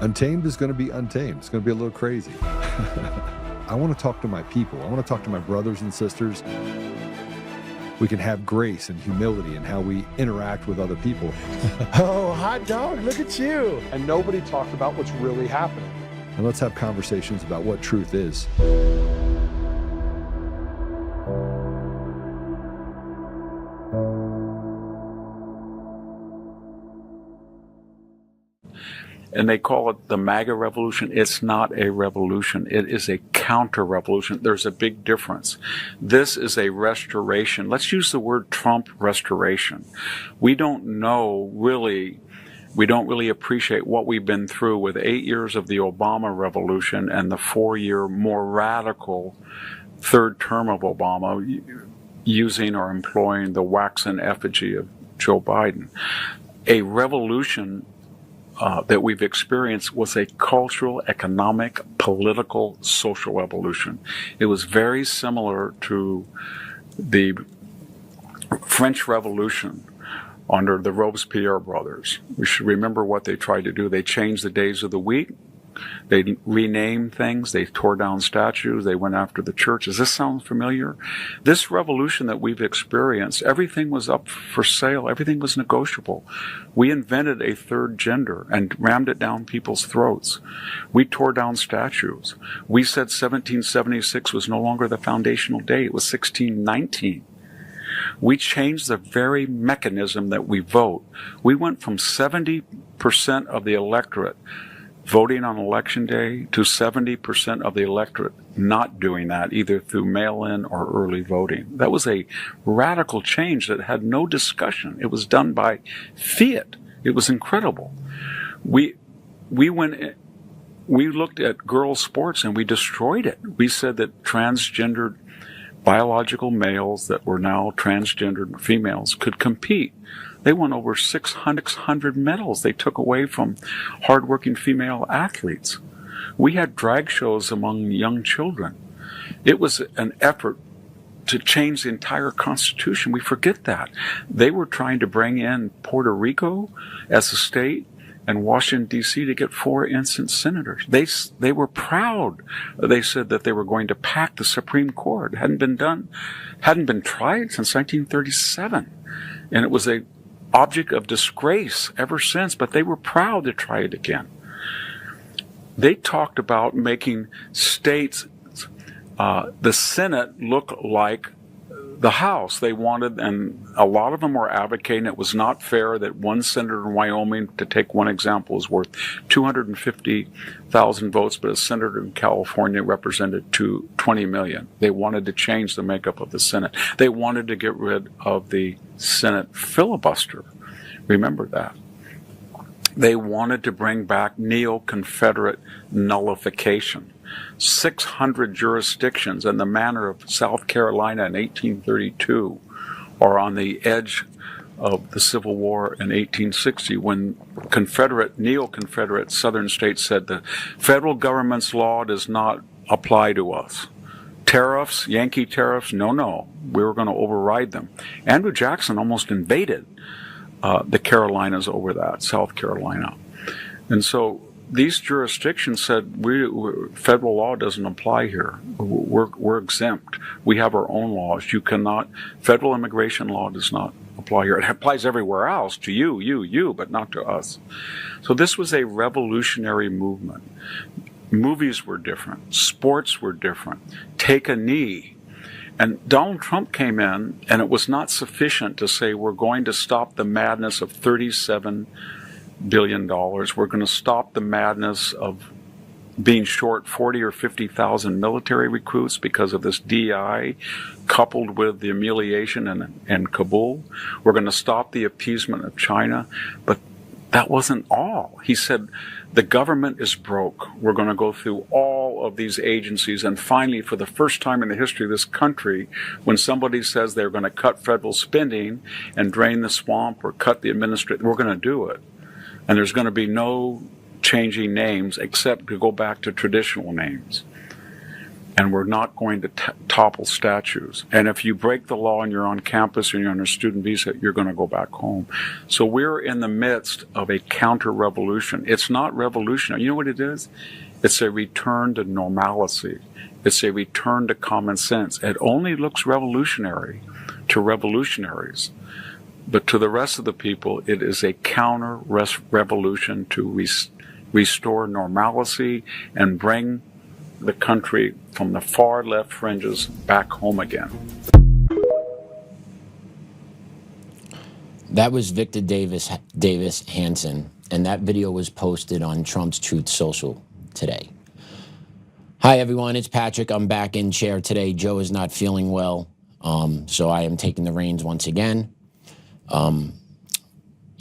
Untamed is going to be untamed. It's going to be a little crazy. I want to talk to my people. I want to talk to my brothers and sisters. We can have grace and humility in how we interact with other people. Oh, hot dog, look at you. And nobody talked about what's really happening. And let's have conversations about what truth is. And they call it the MAGA revolution. It's not a revolution. It is a counter-revolution. There's a big difference. This is a restoration. Let's use the word Trump restoration. We don't really appreciate what we've been through with 8 years of the Obama revolution and the 4-year more radical third term of Obama using or employing the waxen effigy of Joe Biden. A revolution that we've experienced was a cultural, economic, political, social revolution. It was very similar to the French Revolution under the Robespierre brothers. We should remember what they tried to do. They changed the days of the week. They renamed things. They tore down statues. They went after the church. Does this sound familiar? This revolution that we've experienced, everything was up for sale. Everything was negotiable. We invented a third gender and rammed it down people's throats. We tore down statues. We said 1776 was no longer the foundational date. It was 1619. We changed the very mechanism that we vote. We went from 70% of the electorate voting on election day to 70% of the electorate not doing that, either through mail-in or early voting. That was a radical change that had no discussion. It was done by fiat. It was incredible. We looked at girls' sports and we destroyed it. We said that transgendered biological males that were now transgendered females could compete. They won over 600 medals they took away from hardworking female athletes. We had drag shows among young children. It was an effort to change the entire Constitution. We forget that. They were trying to bring in Puerto Rico as a state and Washington, D.C. to get 4 instant senators. They were proud. They said that they were going to pack the Supreme Court. It hadn't been tried since 1937. And it was a object of disgrace ever since, but they were proud to try it again. They talked about making states, the Senate, look like the House. They wanted, and a lot of them were advocating it was not fair that one senator in Wyoming, to take one example, is worth 250,000 votes, but a senator in California represented 20 million. They wanted to change the makeup of the Senate. They wanted to get rid of the Senate filibuster. Remember that. They wanted to bring back neo-Confederate nullification. 600 jurisdictions in the manner of South Carolina in 1832 or on the edge of the Civil War in 1860 when neo-Confederate southern states said the federal government's law does not apply to us. Tariffs, Yankee tariffs, no, we were going to override them. Andrew Jackson almost invaded the Carolinas over that, South Carolina. And so these jurisdictions said, federal law doesn't apply here. We're exempt. We have our own laws. Federal immigration law does not apply here. It applies everywhere else, to you, but not to us. So this was a revolutionary movement. Movies were different. Sports were different. Take a knee. And Donald Trump came in, and it was not sufficient to say we're going to stop the madness of $37 billion. We're going to stop the madness of being short 40 or 50,000 military recruits because of this DI, coupled with the humiliation in Kabul. We're going to stop the appeasement of China. But that wasn't all. He said, the government is broke. We're going to go through all of these agencies. And finally, for the first time in the history of this country, when somebody says they're going to cut federal spending and drain the swamp or cut the administration, we're going to do it. And there's going to be no changing names except to go back to traditional names. And we're not going to topple statues. And if you break the law and you're on campus and you're on a student visa, you're going to go back home. So we're in the midst of a counter-revolution. It's not revolutionary. You know what it is? It's a return to normalcy. It's a return to common sense. It only looks revolutionary to revolutionaries. But to the rest of the people, it is a counter-revolution to restore normalcy and bring the country from the far left fringes back home again. That was Victor Davis Hanson, and that video was posted on Trump's Truth Social today. Hi everyone, it's Patrick. I'm back in chair today. Joe is not feeling well, so I am taking the reins once again.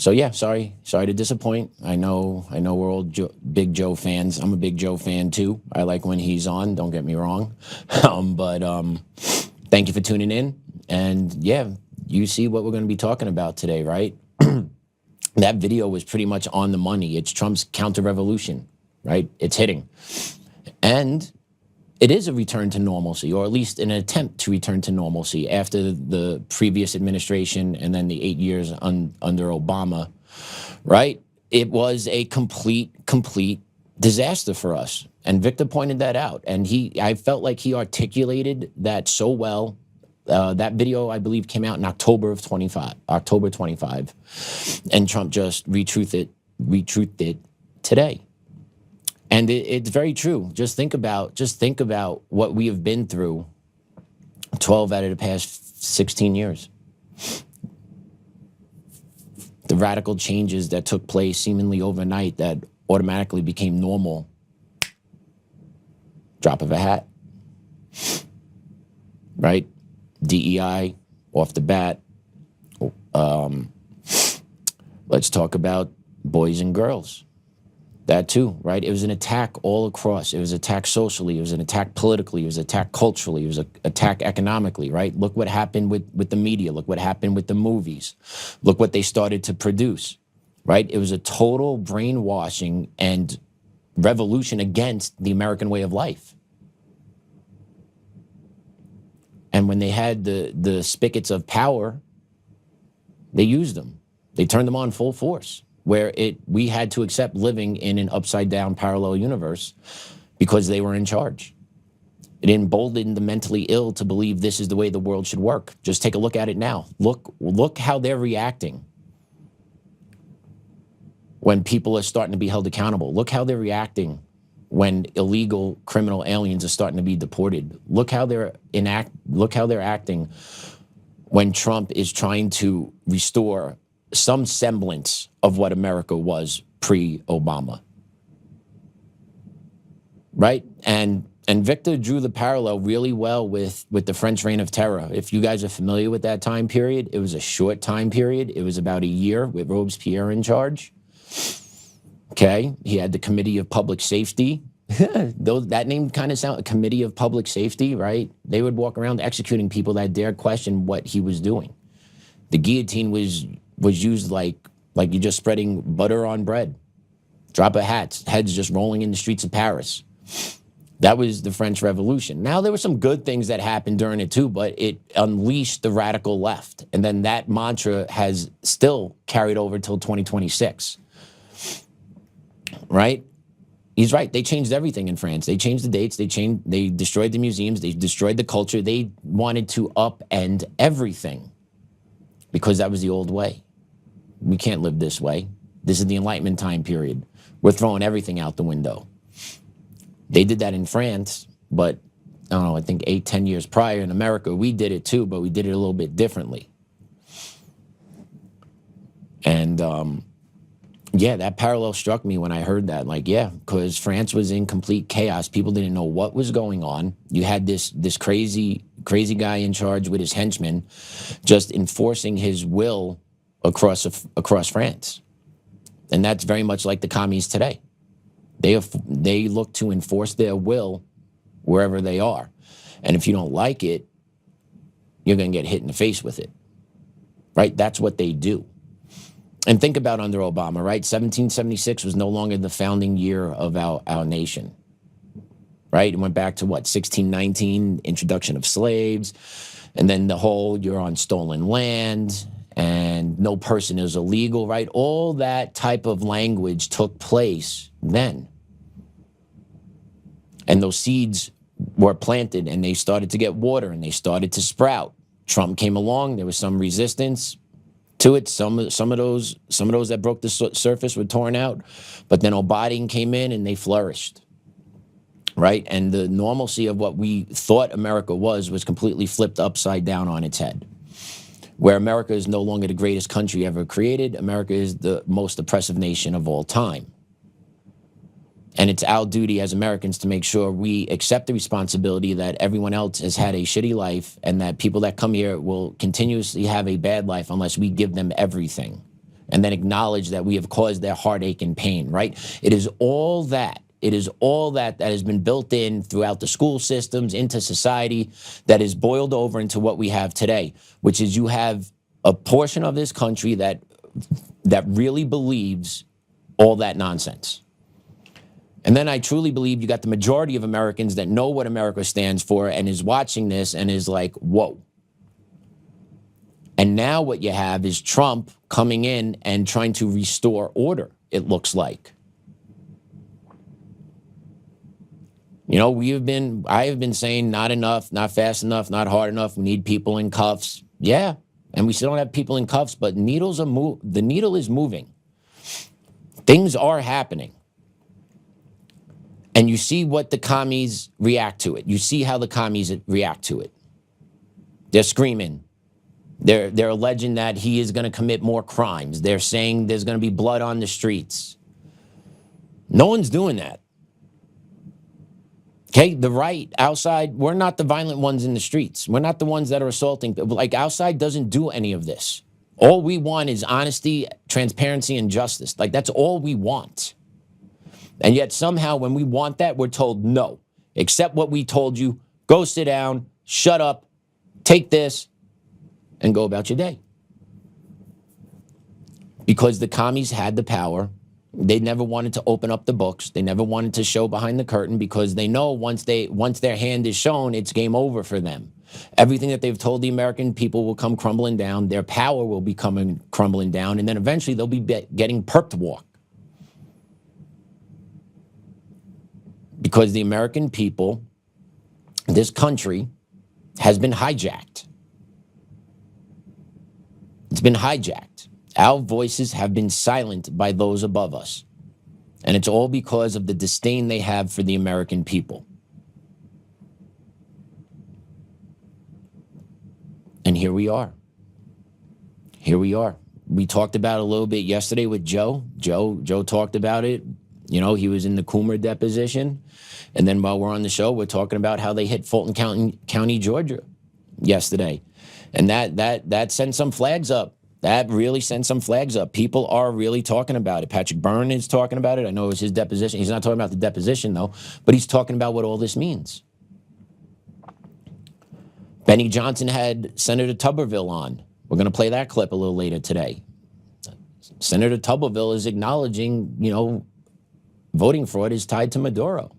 So yeah, sorry to disappoint. I know we're all Big Joe fans. I'm a Big Joe fan too. I like when he's on, don't get me wrong. But thank you for tuning in. And yeah, you see what we're going to be talking about today, right? That video was pretty much on the money. It's Trump's counter-revolution, right? It's hitting. And it is a return to normalcy, or at least an attempt to return to normalcy after the previous administration and then the 8 years under Obama, right? It was a complete disaster for us. And Victor pointed that out. And I felt like he articulated that so well. That video, I believe, came out in October 25. And Trump just retruthed it today. And it's very true. Just think about what we have been through 12 out of the past 16 years. The radical changes that took place seemingly overnight that automatically became normal. Drop of a hat. Right? DEI off the bat. Let's talk about boys and girls. That too, right? It was an attack all across. It was an attack socially. It was an attack politically. It was an attack culturally. It was an attack economically, right? Look what happened with the media. Look what happened with the movies. Look what they started to produce, right? It was a total brainwashing and revolution against the American way of life. And when they had the spigots of power, they used them. They turned them on full force. Where we had to accept living in an upside-down parallel universe because they were in charge. It emboldened the mentally ill to believe this is the way the world should work. Just take a look at it now. Look how they're reacting when people are starting to be held accountable. Look how they're reacting when illegal criminal aliens are starting to be deported. Look how they're acting when Trump is trying to restore some semblance of what America was pre-Obama, right? And Victor drew the parallel really well with the French Reign of Terror. If you guys are familiar with that time period, it was a short time period. It was about a year with Robespierre in charge. Okay, he had the Committee of Public Safety. Though that name kind of sounds, a Committee of Public Safety, right? They would walk around executing people that dared question what he was doing. The guillotine was used like you're just spreading butter on bread. Drop of hats, heads just rolling in the streets of Paris. That was the French Revolution. Now, there were some good things that happened during it too, but it unleashed the radical left. And then that mantra has still carried over till 2026. Right? He's right. They changed everything in France. They changed the dates. They destroyed the museums. They destroyed the culture. They wanted to upend everything because that was the old way. We can't live this way. This is the Enlightenment time period. We're throwing everything out the window. They did that in France, but I don't know, I think 8-10 years prior in America, we did it too, but we did it a little bit differently. And yeah, that parallel struck me when I heard that. Like, yeah, because France was in complete chaos. People didn't know what was going on. You had this crazy guy in charge with his henchmen just enforcing his will across France. And that's very much like the commies today. They look to enforce their will wherever they are. And if you don't like it, you're going to get hit in the face with it. Right? That's what they do. And think about under Obama, right? 1776 was no longer the founding year of our nation. right? It went back to what, 1619, introduction of slaves, and then the whole you're on stolen land and no person is illegal, right? All that type of language took place then. And those seeds were planted and they started to get water and they started to sprout. Trump came along, there was some resistance to it. Some of those that broke the surface were torn out, but then Biden came in and they flourished, right? And the normalcy of what we thought America was completely flipped upside down on its head. Where America is no longer the greatest country ever created, America is the most oppressive nation of all time. And it's our duty as Americans to make sure we accept the responsibility that everyone else has had a shitty life and that people that come here will continuously have a bad life unless we give them everything. And then acknowledge that we have caused their heartache and pain, right? It is all that. It is all that has been built in throughout the school systems, into society, that is boiled over into what we have today, which is you have a portion of this country that really believes all that nonsense. And then I truly believe you got the majority of Americans that know what America stands for and is watching this and is like, whoa. And now what you have is Trump coming in and trying to restore order, it looks like. You know, I have been saying not enough, not fast enough, not hard enough. We need people in cuffs. Yeah, and we still don't have people in cuffs, but the needle is moving. Things are happening. And you see what the commies react to it. You see how the commies react to it. They're screaming. They're alleging that he is going to commit more crimes. They're saying there's going to be blood on the streets. No one's doing that. Okay, the right outside, we're not the violent ones in the streets. We're not the ones that are assaulting people. Like, outside doesn't do any of this. All we want is honesty, transparency, and justice. Like, that's all we want. And yet somehow when we want that, we're told no. Accept what we told you. Go sit down, shut up, take this, and go about your day. Because the commies had the power. They never wanted to open up the books. They never wanted to show behind the curtain because they know once their hand is shown, it's game over for them. Everything that they've told the American people will come crumbling down. Their power will be coming crumbling down. And then eventually they'll be getting perp to walk. Because the American people, this country, has been hijacked. It's been hijacked. Our voices have been silenced by those above us. And it's all because of the disdain they have for the American people. And here we are. Here we are. We talked about it a little bit yesterday with Joe. Joe talked about it. You know, he was in the Coomer deposition. And then while we're on the show, we're talking about how they hit Fulton County, Georgia yesterday. And that sent some flags up. That really sent some flags up. People are really talking about it. Patrick Byrne is talking about it. I know it was his deposition. He's not talking about the deposition, though, but he's talking about what all this means. Benny Johnson had Senator Tubberville on. We're going to play that clip a little later today. Senator Tubberville is acknowledging, you know, voting fraud is tied to Maduro.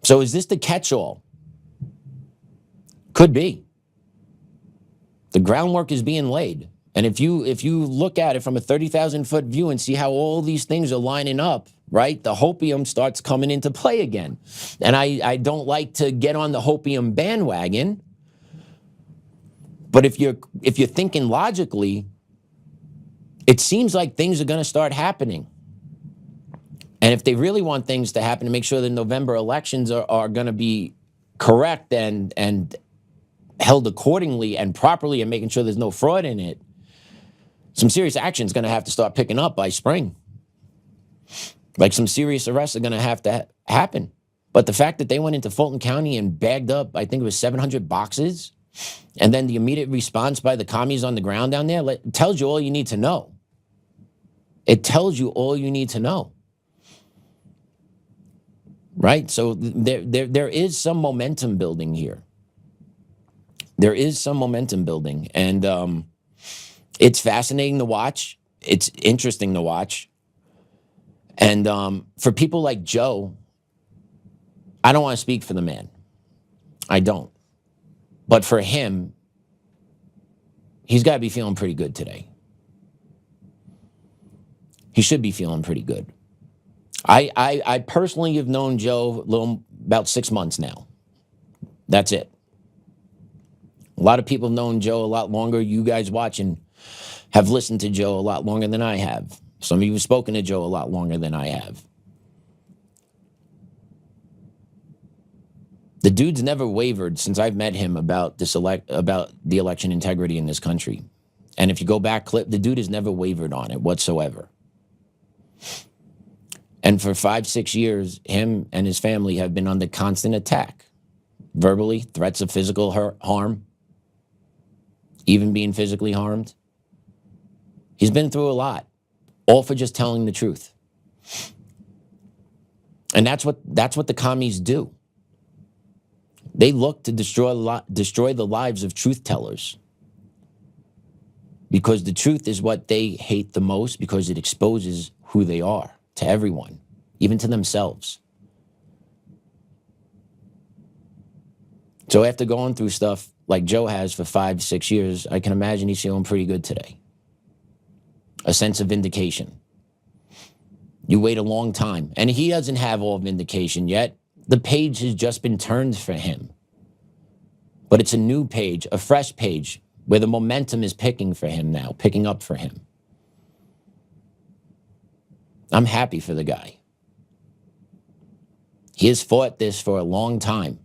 So is this the catch-all? Could be. The groundwork is being laid. And if you look at it from a 30,000-foot view and see how all these things are lining up, right, the hopium starts coming into play again. And I don't like to get on the hopium bandwagon, but if you're thinking logically, it seems like things are going to start happening. And if they really want things to happen to make sure the November elections are going to be correct and held accordingly and properly and making sure there's no fraud in it, some serious action is going to have to start picking up by spring. Like some serious arrests are going to have to happen. But the fact that they went into Fulton County and bagged up, I think it was 700 boxes, and then the immediate response by the commies on the ground down there tells you all you need to know. It tells you all you need to know. Right? So there is some momentum building here. There is some momentum building. And it's fascinating to watch. It's interesting to watch. And for people like Joe, I don't want to speak for the man. I don't. But for him, he's got to be feeling pretty good today. He should be feeling pretty good. I personally have known Joe about 6 months now. That's it. A lot of people have known Joe a lot longer. You guys watching have listened to Joe a lot longer than I have. Some of you have spoken to Joe a lot longer than I have. The dude's never wavered since I've met him about about the election integrity in this country. And if you go back clip, the dude has never wavered on it whatsoever. And for 5-6 years, him and his family have been under constant attack. Verbally, threats of physical harm, even being physically harmed. He's been through a lot, all for just telling the truth. And that's what the commies do. They look to destroy the lives of truth tellers. Because the truth is what they hate the most, because it exposes who they are to everyone, even to themselves. So after going through stuff like Joe has for 5-6 years, I can imagine he's feeling pretty good today. A sense of vindication. You wait a long time, and he doesn't have all vindication yet. The page has just been turned for him. But it's a new page, a fresh page, where the momentum is picking for him now, picking up for him. I'm happy for the guy. He has fought this for a long time.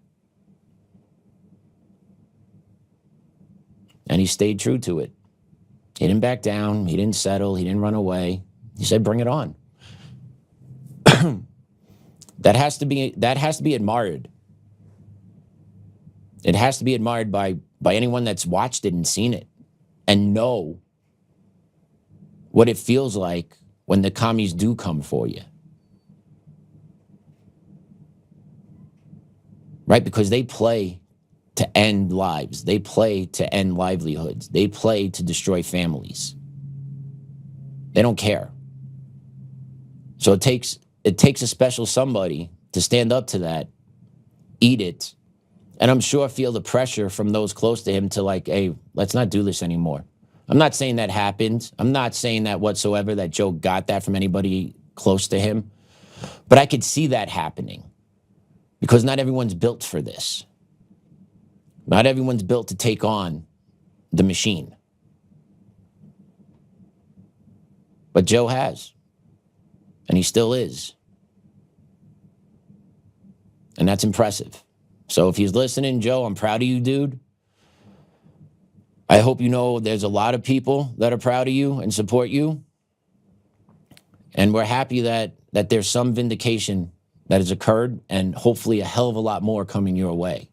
And he stayed true to it. He didn't back down. He didn't settle. He didn't run away. He said, bring it on. That has to be admired. It has to be admired by anyone that's watched it and seen it and know what it feels like when the commies do come for you. Right? Because they play to end lives. They play to end livelihoods. They play to destroy families. They don't care. So it takes a special somebody to stand up to that, eat it, and I'm sure feel the pressure from those close to him to like, hey, let's not do this anymore. I'm not saying that happened. I'm not saying that whatsoever, that Joe got that from anybody close to him. But I could see that happening because not everyone's built for this. Not everyone's built to take on the machine. But Joe has. And he still is. And that's impressive. So if he's listening, Joe, I'm proud of you, dude. I hope you know there's a lot of people that are proud of you and support you. And we're happy that there's some vindication that has occurred and hopefully a hell of a lot more coming your way.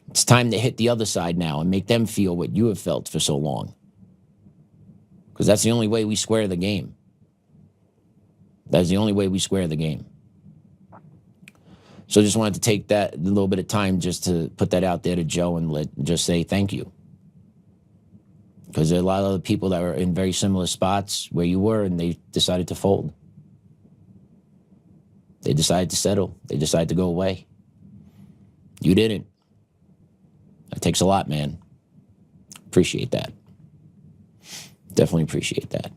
It's time to hit the other side now and make them feel what you have felt for so long. Because that's the only way we square the game. That's the only way we square the game. So just wanted to take that little bit of time just to put that out there to Joe and just say thank you. Because there are a lot of other people that were in very similar spots where you were and they decided to fold. They decided to settle. They decided to go away. You didn't. That takes a lot, man. Appreciate that. Definitely appreciate that.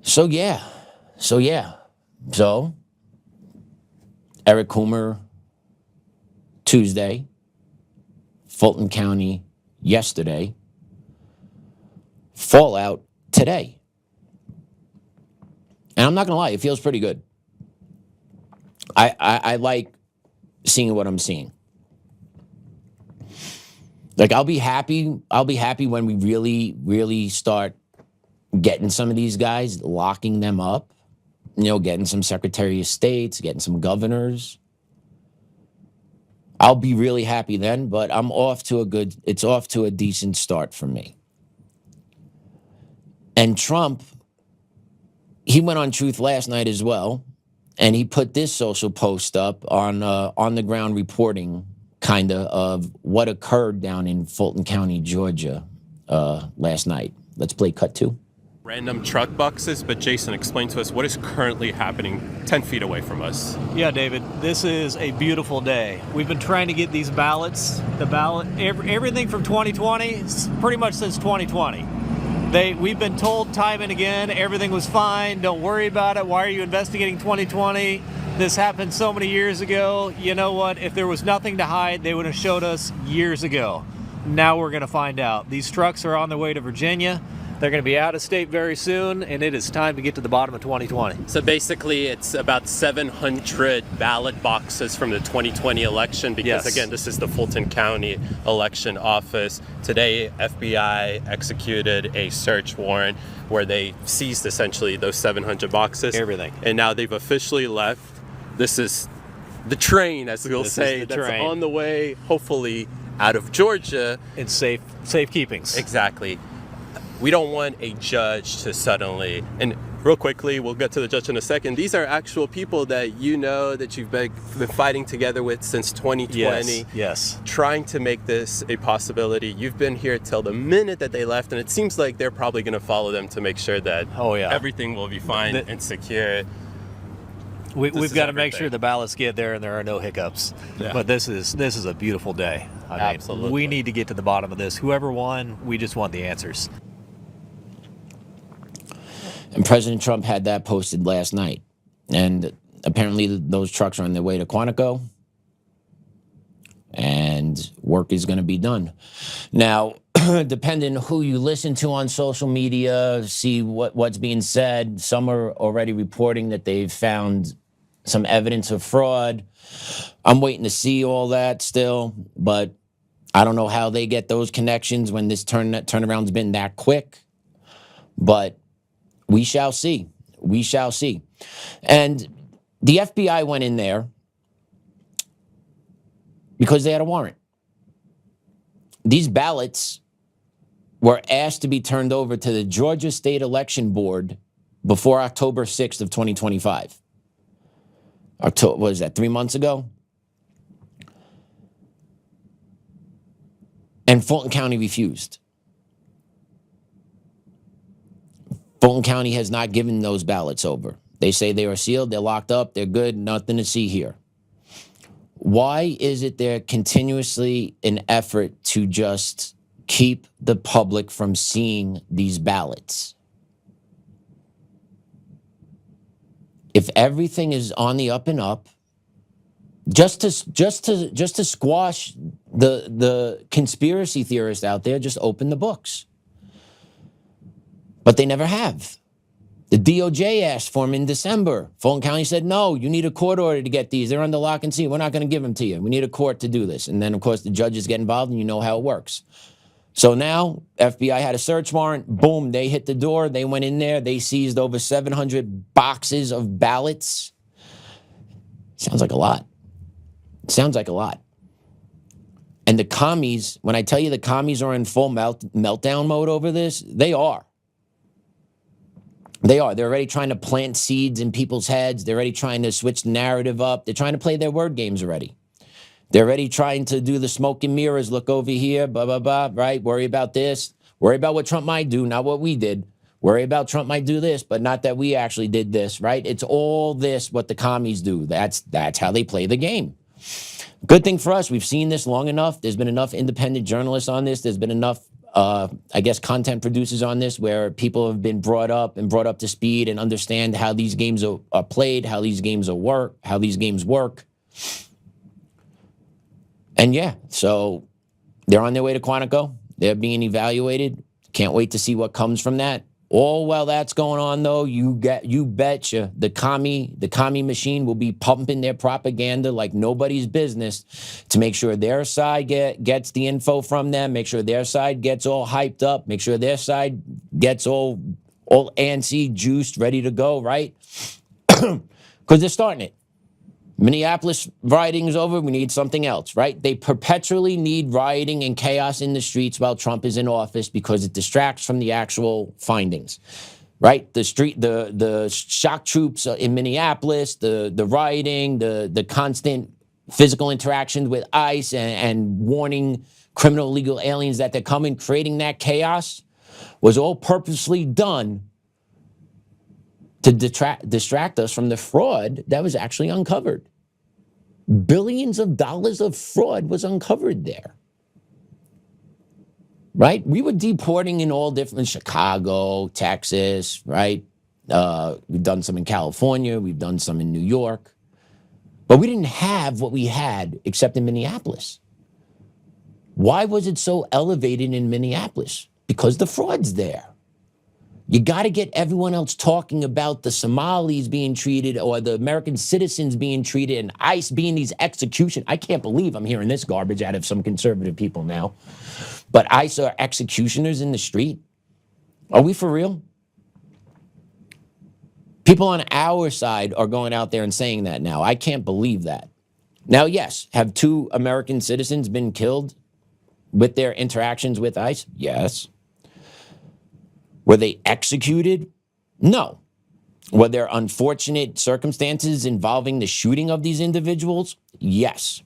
So, Eric Coomer, Tuesday. Fulton County, yesterday. Fallout, today. And I'm not going to lie, it feels pretty good. I like seeing what I'm seeing. Like, I'll be happy when we really, really start getting some of these guys, locking them up, getting some Secretary of States, getting some governors. I'll be really happy then, but it's off to a decent start for me. And Trump, he went on Truth last night as well, and he put this social post up on the ground reporting kind of what occurred down in Fulton County, Georgia last night. Let's play cut 2. Random truck boxes, but Jason, explain to us what is currently happening 10 feet away from us. Yeah, David, this is a beautiful day. We've been trying to get these ballots, everything from 2020, pretty much since 2020. We've been told time and again, everything was fine, don't worry about it, why are you investigating 2020? This happened so many years ago. You know what, if there was nothing to hide, they would have showed us years ago. Now we're gonna find out. These trucks are on their way to Virginia. They're going to be out of state very soon, and it is time to get to the bottom of 2020. So basically, it's about 700 ballot boxes from the 2020 election, because again, this is the Fulton County election office. Today, FBI executed a search warrant where they seized essentially those 700 boxes. Everything. And now they've officially left. This is the train, as we'll say, that's on the way, hopefully, out of Georgia. In safe keepings. Exactly. We don't want a judge to suddenly, and real quickly, we'll get to the judge in a second. These are actual people that you know, that you've been fighting together with since 2020. Yes. Trying to make this a possibility. You've been here till the minute that they left, and it seems like they're probably going to follow them to make sure that everything will be fine and secure. We've got to make sure the ballots get there and there are no hiccups. Yeah. But this is a beautiful day. Absolutely. We need to get to the bottom of this. Whoever won, we just want the answers. And President Trump had that posted last night. And apparently those trucks are on their way to Quantico. And work is going to be done. Now, depending who you listen to on social media, see what's being said, some are already reporting that they've found some evidence of fraud. I'm waiting to see all that still, but I don't know how they get those connections when this turnaround's been that quick. But we shall see. We shall see. And the FBI went in there because they had a warrant. These ballots were asked to be turned over to the Georgia State Election Board before October 6th of 2025. What was that, 3 months ago? And Fulton County refused. Fulton County has not given those ballots over. They say they are sealed, they're locked up, they're good, nothing to see here. Why is it there continuously an effort to just keep the public from seeing these ballots? If everything is on the up and up, just to squash the conspiracy theorists out there, just open the books. But they never have. The DOJ asked for them in December. Fulton County said, no, you need a court order to get these. They're under lock and key. We're not going to give them to you. We need a court to do this. And then, of course, the judges get involved, and you know how it works. So now, FBI had a search warrant. Boom, they hit the door. They went in there. They seized over 700 boxes of ballots. Sounds like a lot. Sounds like a lot. And the commies, when I tell you the commies are in full meltdown mode over this, they are. They are. They're already trying to plant seeds in people's heads. They're already trying to switch the narrative up. They're trying to play their word games already. They're already trying to do the smoke and mirrors, look over here, blah, blah, blah, right? Worry about this. Worry about what Trump might do, not what we did. Worry about Trump might do this, but not that we actually did this, right? It's all this, what the commies do. That's how they play the game. Good thing for us, we've seen this long enough. There's been enough independent journalists on this. There's been enough content producers on this where people have been brought up to speed and understand how these games are played, how these games work. And yeah, so they're on their way to Quantico. They're being evaluated. Can't wait to see what comes from that. All while that's going on, though, you betcha the commie machine will be pumping their propaganda like nobody's business to make sure their side gets the info from them, make sure their side gets all hyped up, make sure their side gets all antsy, juiced, ready to go, right? Because they're starting it. Minneapolis rioting is over. We need something else, right? They perpetually need rioting and chaos in the streets while Trump is in office because it distracts from the actual findings, right? The shock troops in Minneapolis, the rioting, the constant physical interactions with ICE and warning criminal illegal aliens that they're coming, creating that chaos. was all purposely done to distract us from the fraud that was actually uncovered. Billions of dollars of fraud was uncovered there. Right? We were deporting in all different, Chicago, Texas, right? We've done some in California. We've done some in New York. But we didn't have what we had except in Minneapolis. Why was it so elevated in Minneapolis? Because the fraud's there. You got to get everyone else talking about the Somalis being treated or the American citizens being treated and ICE being these execution. I can't believe I'm hearing this garbage out of some conservative people now. But ICE are executioners in the street? Are we for real? People on our side are going out there and saying that now. I can't believe that. Now, yes, have 2 American citizens been killed with their interactions with ICE? Yes. Were they executed? No. Were there unfortunate circumstances involving the shooting of these individuals? Yes.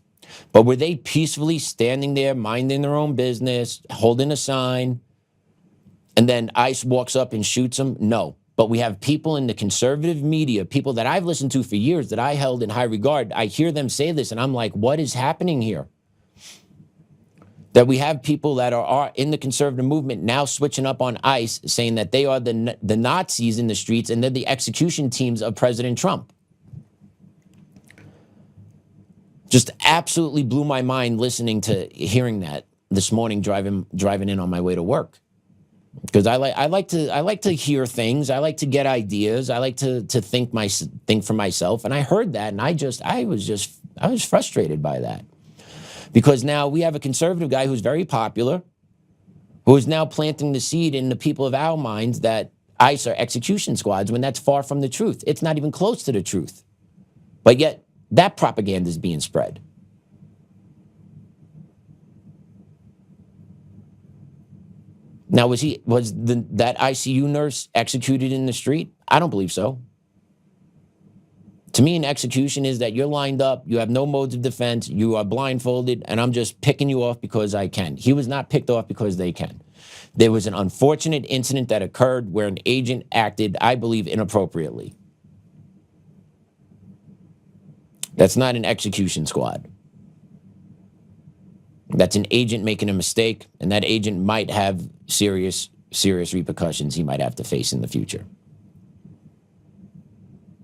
But were they peacefully standing there, minding their own business, holding a sign, and then ICE walks up and shoots them? No. But we have people in the conservative media, people that I've listened to for years that I held in high regard. I hear them say this, and I'm like, what is happening here? That we have people that are in the conservative movement now switching up on ICE, saying that they are the Nazis in the streets and they're the execution teams of President Trump. Just absolutely blew my mind hearing that this morning driving in on my way to work. Because I like to hear things. I like to get ideas. I like to think for myself. And I heard that, and I was frustrated by that. Because now we have a conservative guy who's very popular, who is now planting the seed in the people of our minds that ICE are execution squads, when that's far from the truth. It's not even close to the truth. But yet, that propaganda is being spread. Now, was that ICU nurse executed in the street? I don't believe so. To me, an execution is that you're lined up, you have no modes of defense, you are blindfolded, and I'm just picking you off because I can. He was not picked off because they can. There was an unfortunate incident that occurred where an agent acted, I believe, inappropriately. That's not an execution squad. That's an agent making a mistake, and that agent might have serious repercussions he might have to face in the future.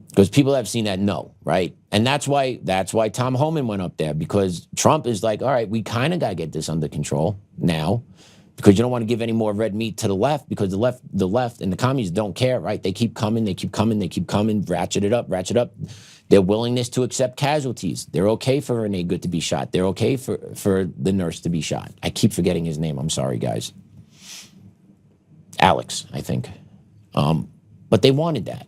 Because people have seen that, no, right? And that's why Tom Homan went up there, because Trump is like, all right, we kind of got to get this under control now, because you don't want to give any more red meat to the left, because the left and the communists don't care, right? They keep coming, ratchet it up. Their willingness to accept casualties. They're okay for Renee Good to be shot. They're okay for the nurse to be shot. I keep forgetting his name. I'm sorry, guys. Alex, I think. But they wanted that.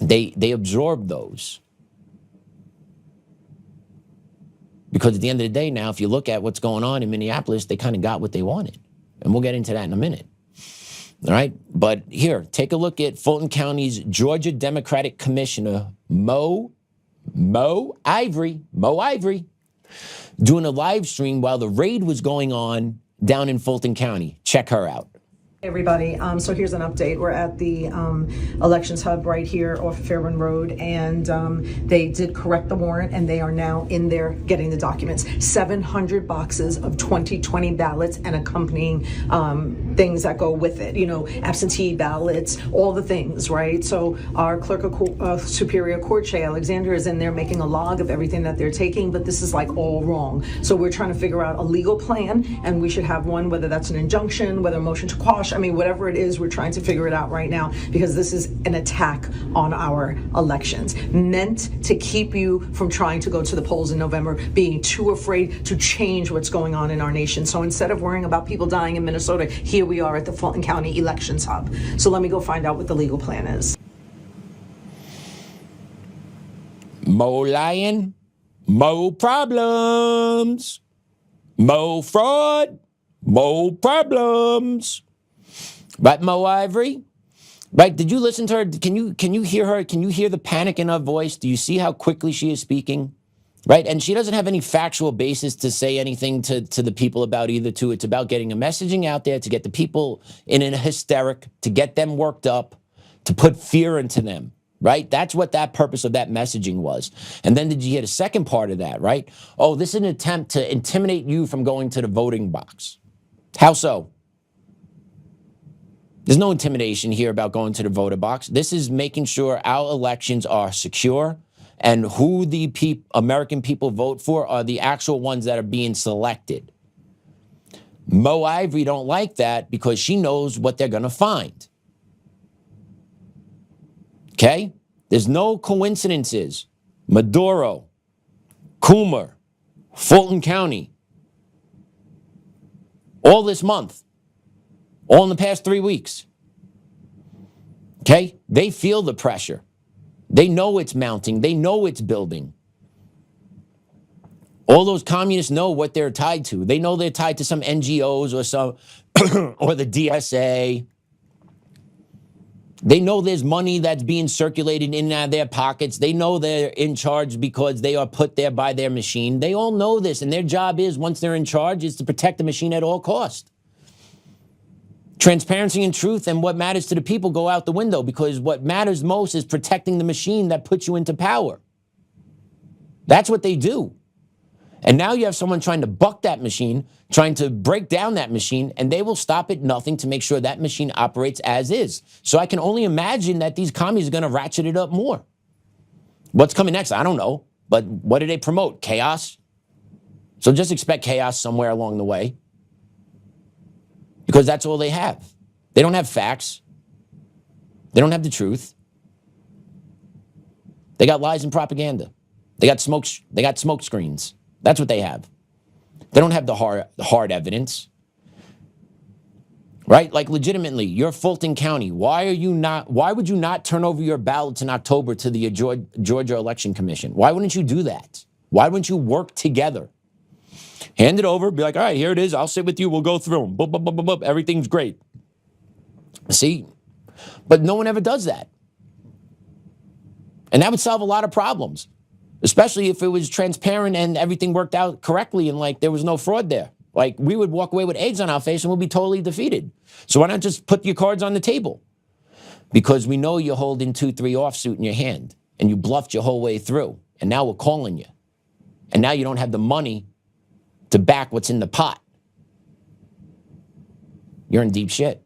They absorbed those. Because at the end of the day now, if you look at what's going on in Minneapolis, they kind of got what they wanted. And we'll get into that in a minute. All right? But here, take a look at Fulton County's Georgia Democratic Commissioner, Mo Ivory, doing a live stream while the raid was going on down in Fulton County. Check her out. Hey everybody, so here's an update. We're at the elections hub right here off Fair Run Road, and they did correct the warrant, and they are now in there getting the documents. 700 boxes of 2020 ballots and accompanying things that go with it, you know, absentee ballots, all the things, right? So our clerk of Superior Court, Shay Alexander, is in there making a log of everything that they're taking, but this is like all wrong. So we're trying to figure out a legal plan, and we should have one, whether that's an injunction, whether a motion to quash, I mean, whatever it is, we're trying to figure it out right now, because this is an attack on our elections, meant to keep you from trying to go to the polls in November, being too afraid to change what's going on in our nation. So instead of worrying about people dying in Minnesota, here we are at the Fulton County Elections Hub. So let me go find out what the legal plan is. Mo lying, mo problems, mo fraud, mo problems. Right, Mo Ivory? Right, did you listen to her? Can you hear her? Can you hear the panic in her voice? Do you see how quickly she is speaking? right? And she doesn't have any factual basis to say anything to the people about either two. It's about getting a messaging out there to get the people in a hysteric, to get them worked up, to put fear into them, right? That's what that purpose of that messaging was. And then did you hear the second part of that, right? Oh, this is an attempt to intimidate you from going to the voting box. How so? There's no intimidation here about going to the voter box. This is making sure our elections are secure and who the American people vote for are the actual ones that are being selected. Mo Ivory don't like that because she knows what they're going to find. Okay? There's no coincidences. Maduro, Coomer, Fulton County, all this month, all in the past 3 weeks. Okay? They feel the pressure. They know it's mounting. They know it's building. All those communists know what they're tied to. They know they're tied to some NGOs or some or the DSA. They know there's money that's being circulated in and out of their pockets. They know they're in charge because they are put there by their machine. They all know this, and their job is, once they're in charge, is to protect the machine at all costs. Transparency and truth and what matters to the people go out the window because what matters most is protecting the machine that puts you into power. That's what they do. And now you have someone trying to buck that machine, trying to break down that machine, and they will stop at nothing to make sure that machine operates as is. So I can only imagine that these commies are going to ratchet it up more. What's coming next? I don't know. But what do they promote? Chaos? So just expect chaos somewhere along the way. Because that's all they have. They don't have facts. They don't have the truth. They got lies and propaganda. They got smoke screens. That's what they have. They don't have the hard evidence. Right? Like legitimately, you're Fulton County. Why would you not turn over your ballots in October to the Georgia Election Commission? Why wouldn't you do that? Why wouldn't you work together? Hand it over, be like, all right, here it is. I'll sit with you. We'll go through them. Boop, boop, boop, boop, boop. Everything's great. See? But no one ever does that. And that would solve a lot of problems, especially if it was transparent and everything worked out correctly and like there was no fraud there. Like we would walk away with eggs on our face and we'll be totally defeated. So why not just put your cards on the table? Because we know you're holding 2-3 offsuit in your hand and you bluffed your whole way through. And now we're calling you. And now you don't have the money to back what's in the pot. You're in deep shit.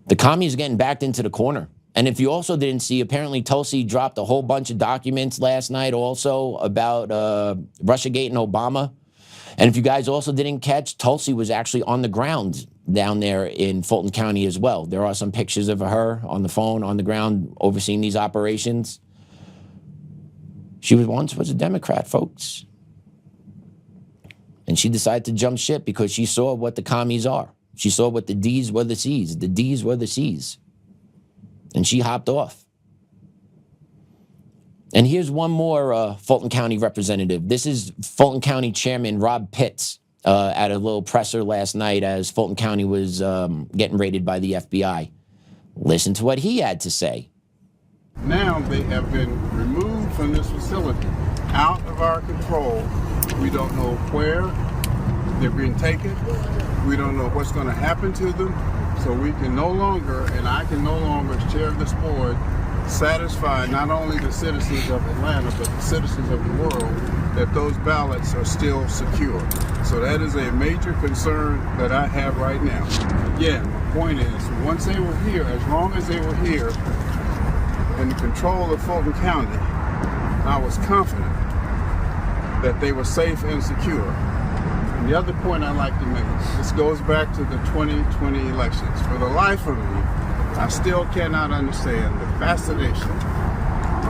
The commies are getting backed into the corner. And if you also didn't see, apparently Tulsi dropped a whole bunch of documents last night also about Russiagate and Obama. And if you guys also didn't catch, Tulsi was actually on the ground down there in Fulton County as well. There are some pictures of her on the phone, on the ground, overseeing these operations. She once was a Democrat, folks. And she decided to jump ship because she saw what the commies are. She saw what the D's were the C's. The D's were the C's. And she hopped off. And here's one more Fulton County representative. This is Fulton County Chairman Rob Pitts at a little presser last night as Fulton County was getting raided by the FBI. Listen to what he had to say. Now they have been removed from this facility, out of our control. We don't know where they're being taken. We don't know what's going to happen to them. So we can no longer, and I can no longer, as chair of this board, satisfy not only the citizens of Atlanta, but the citizens of the world, that those ballots are still secure. So that is a major concern that I have right now. Again, the point is, once they were here, as long as they were here, in the control of Fulton County, I was confident that they were safe and secure. And the other point I'd like to make, this goes back to the 2020 elections. For the life of me, I still cannot understand the fascination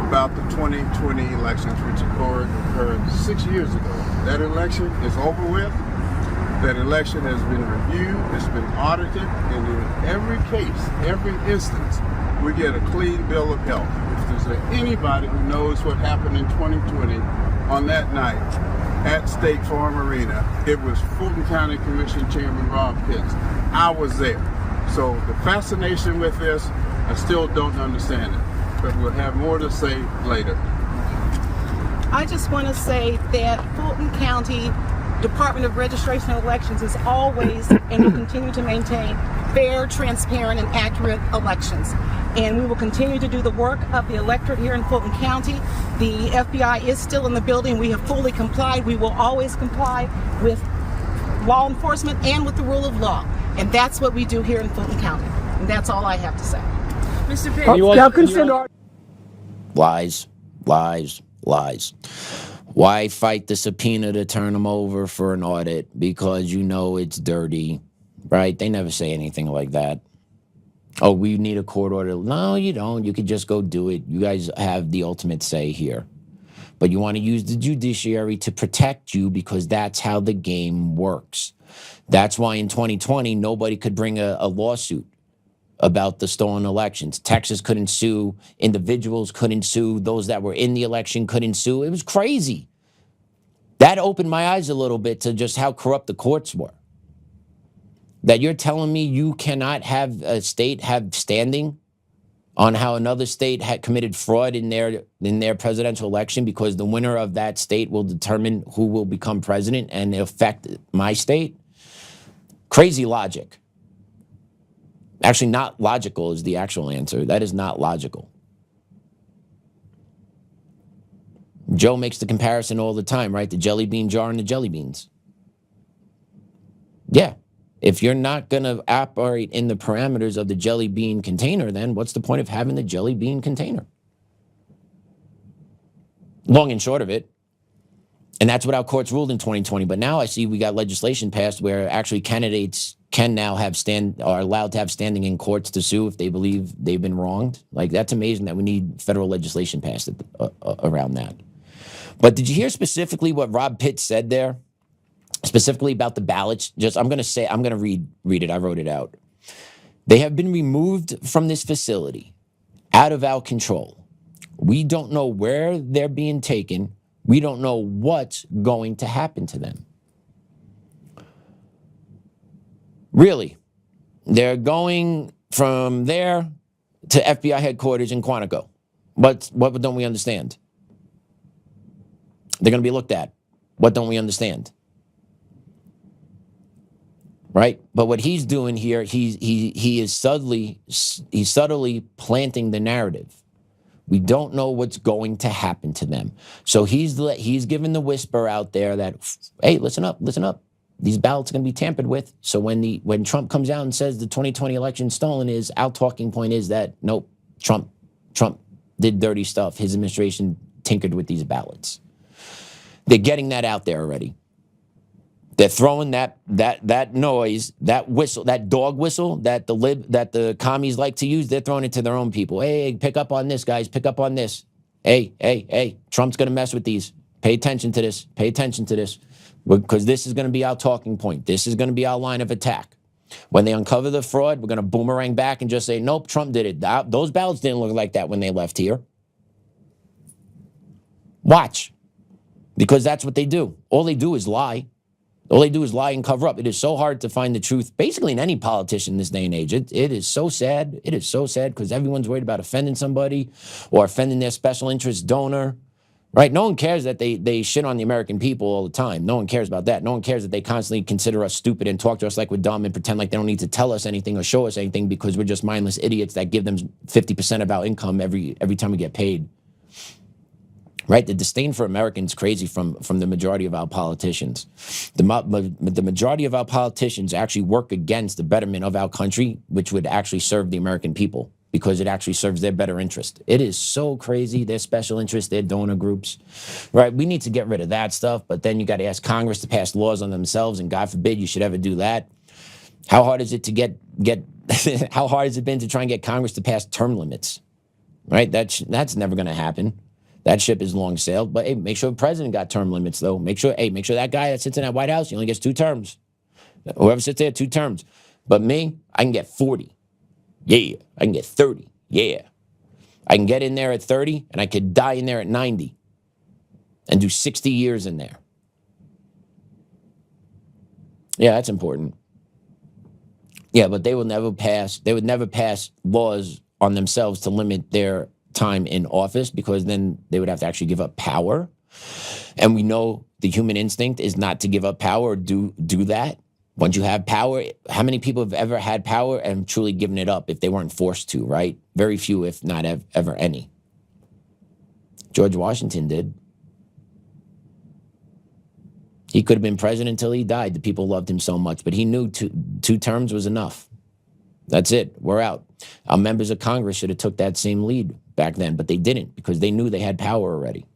about the 2020 elections, which occurred 6 years ago. That election is over with. That election has been reviewed, it's been audited, and in every case, every instance, we get a clean bill of health. If there's anybody who knows what happened in 2020 on that night at State Farm Arena, it was Fulton County Commission Chairman Rob Pitts. I was there. So the fascination with this, I still don't understand it. but we'll have more to say later. I just want to say that Fulton County Department of Registration and Elections is always and will continue to maintain fair, transparent, and accurate elections. And we will continue to do the work of the electorate here in Fulton County. The FBI is still in the building. We have fully complied. We will always comply with law enforcement and with the rule of law. And that's what we do here in Fulton County. And that's all I have to say. Mr. Pitt. Lies, lies, lies. Why fight the subpoena to turn them over for an audit? Because you know it's dirty, right? They never say anything like that. Oh, we need a court order. No, you don't. You could just go do it. You guys have the ultimate say here. But you want to use the judiciary to protect you because that's how the game works. That's why in 2020, nobody could bring a lawsuit about the stolen elections. Texas couldn't sue. Individuals couldn't sue. Those that were in the election couldn't sue. It was crazy. That opened my eyes a little bit to just how corrupt the courts were. That you're telling me you cannot have a state have standing on how another state had committed fraud in their presidential election because the winner of that state will determine who will become president and affect my state? Crazy logic. Actually, not logical is the actual answer. That is not logical. Joe makes the comparison all the time, right? The jelly bean jar and the jelly beans. Yeah. If you're not going to operate in the parameters of the jelly bean container, then what's the point of having the jelly bean container? Long and short of it. And that's what our courts ruled in 2020. But now I see we got legislation passed where actually candidates can now are allowed to have standing in courts to sue if they believe they've been wronged. Like, that's amazing that we need federal legislation passed around that. But did you hear specifically what Rob Pitt said there? Specifically about the ballots? I'm going to read it. I wrote it out. They have been removed from this facility, out of our control. We don't know where they're being taken. We don't know what's going to happen to them. Really, they're going from there to FBI headquarters in Quantico. What don't we understand? They're going to be looked at. What don't we understand? Right? But what he's doing here, he is subtly planting the narrative. We don't know what's going to happen to them. So he's giving the whisper out there that, hey, listen up. These ballots are going to be tampered with. So when Trump comes out and says the 2020 election stolen, our talking point is that, nope, Trump did dirty stuff. His administration tinkered with these ballots. They're getting that out there already. They're throwing that noise, that whistle, that dog whistle that the commies like to use. They're throwing it to their own people. Hey, pick up on this, guys. Pick up on this. Hey, Trump's going to mess with these. Pay attention to this. Pay attention to this. Because this is going to be our talking point. This is going to be our line of attack. When they uncover the fraud, we're going to boomerang back and just say, nope, Trump did it. Those ballots didn't look like that when they left here. Watch. Because that's what they do. All they do is lie. All they do is lie and cover up. It is so hard to find the truth, basically in any politician in this day and age. It is so sad. It is so sad because everyone's worried about offending somebody or offending their special interest donor. Right? No one cares that they shit on the American people all the time. No one cares about that. No one cares that they constantly consider us stupid and talk to us like we're dumb and pretend like they don't need to tell us anything or show us anything because we're just mindless idiots that give them 50% of our income every time we get paid. Right? The disdain for Americans is crazy from the majority of our politicians. The majority of our politicians actually work against the betterment of our country, which would actually serve the American people. Because it actually serves their better interest. It is so crazy, their special interests, their donor groups, right? We need to get rid of that stuff, but then you got to ask Congress to pass laws on themselves, and God forbid you should ever do that. How hard is it to get how hard has it been to try and get Congress to pass term limits, right? That's never going to happen. That ship is long sailed, but hey, make sure the president got term limits, though. Make sure that guy that sits in that White House, he only gets 2 terms. Whoever sits there, 2 terms. But me, I can get 40. Yeah, I can get 30. Yeah. I can get in there at 30 and I could die in there at 90 and do 60 years in there. Yeah, that's important. Yeah, but they would never pass laws on themselves to limit their time in office, because then they would have to actually give up power. And we know the human instinct is not to give up power or do that. Once you have power, how many people have ever had power and truly given it up if they weren't forced to, right? Very few, if not ever any. George Washington did. He could have been president until he died. The people loved him so much, but he knew two terms was enough. That's it. We're out. Our members of Congress should have took that same lead back then, but they didn't, because they knew they had power already.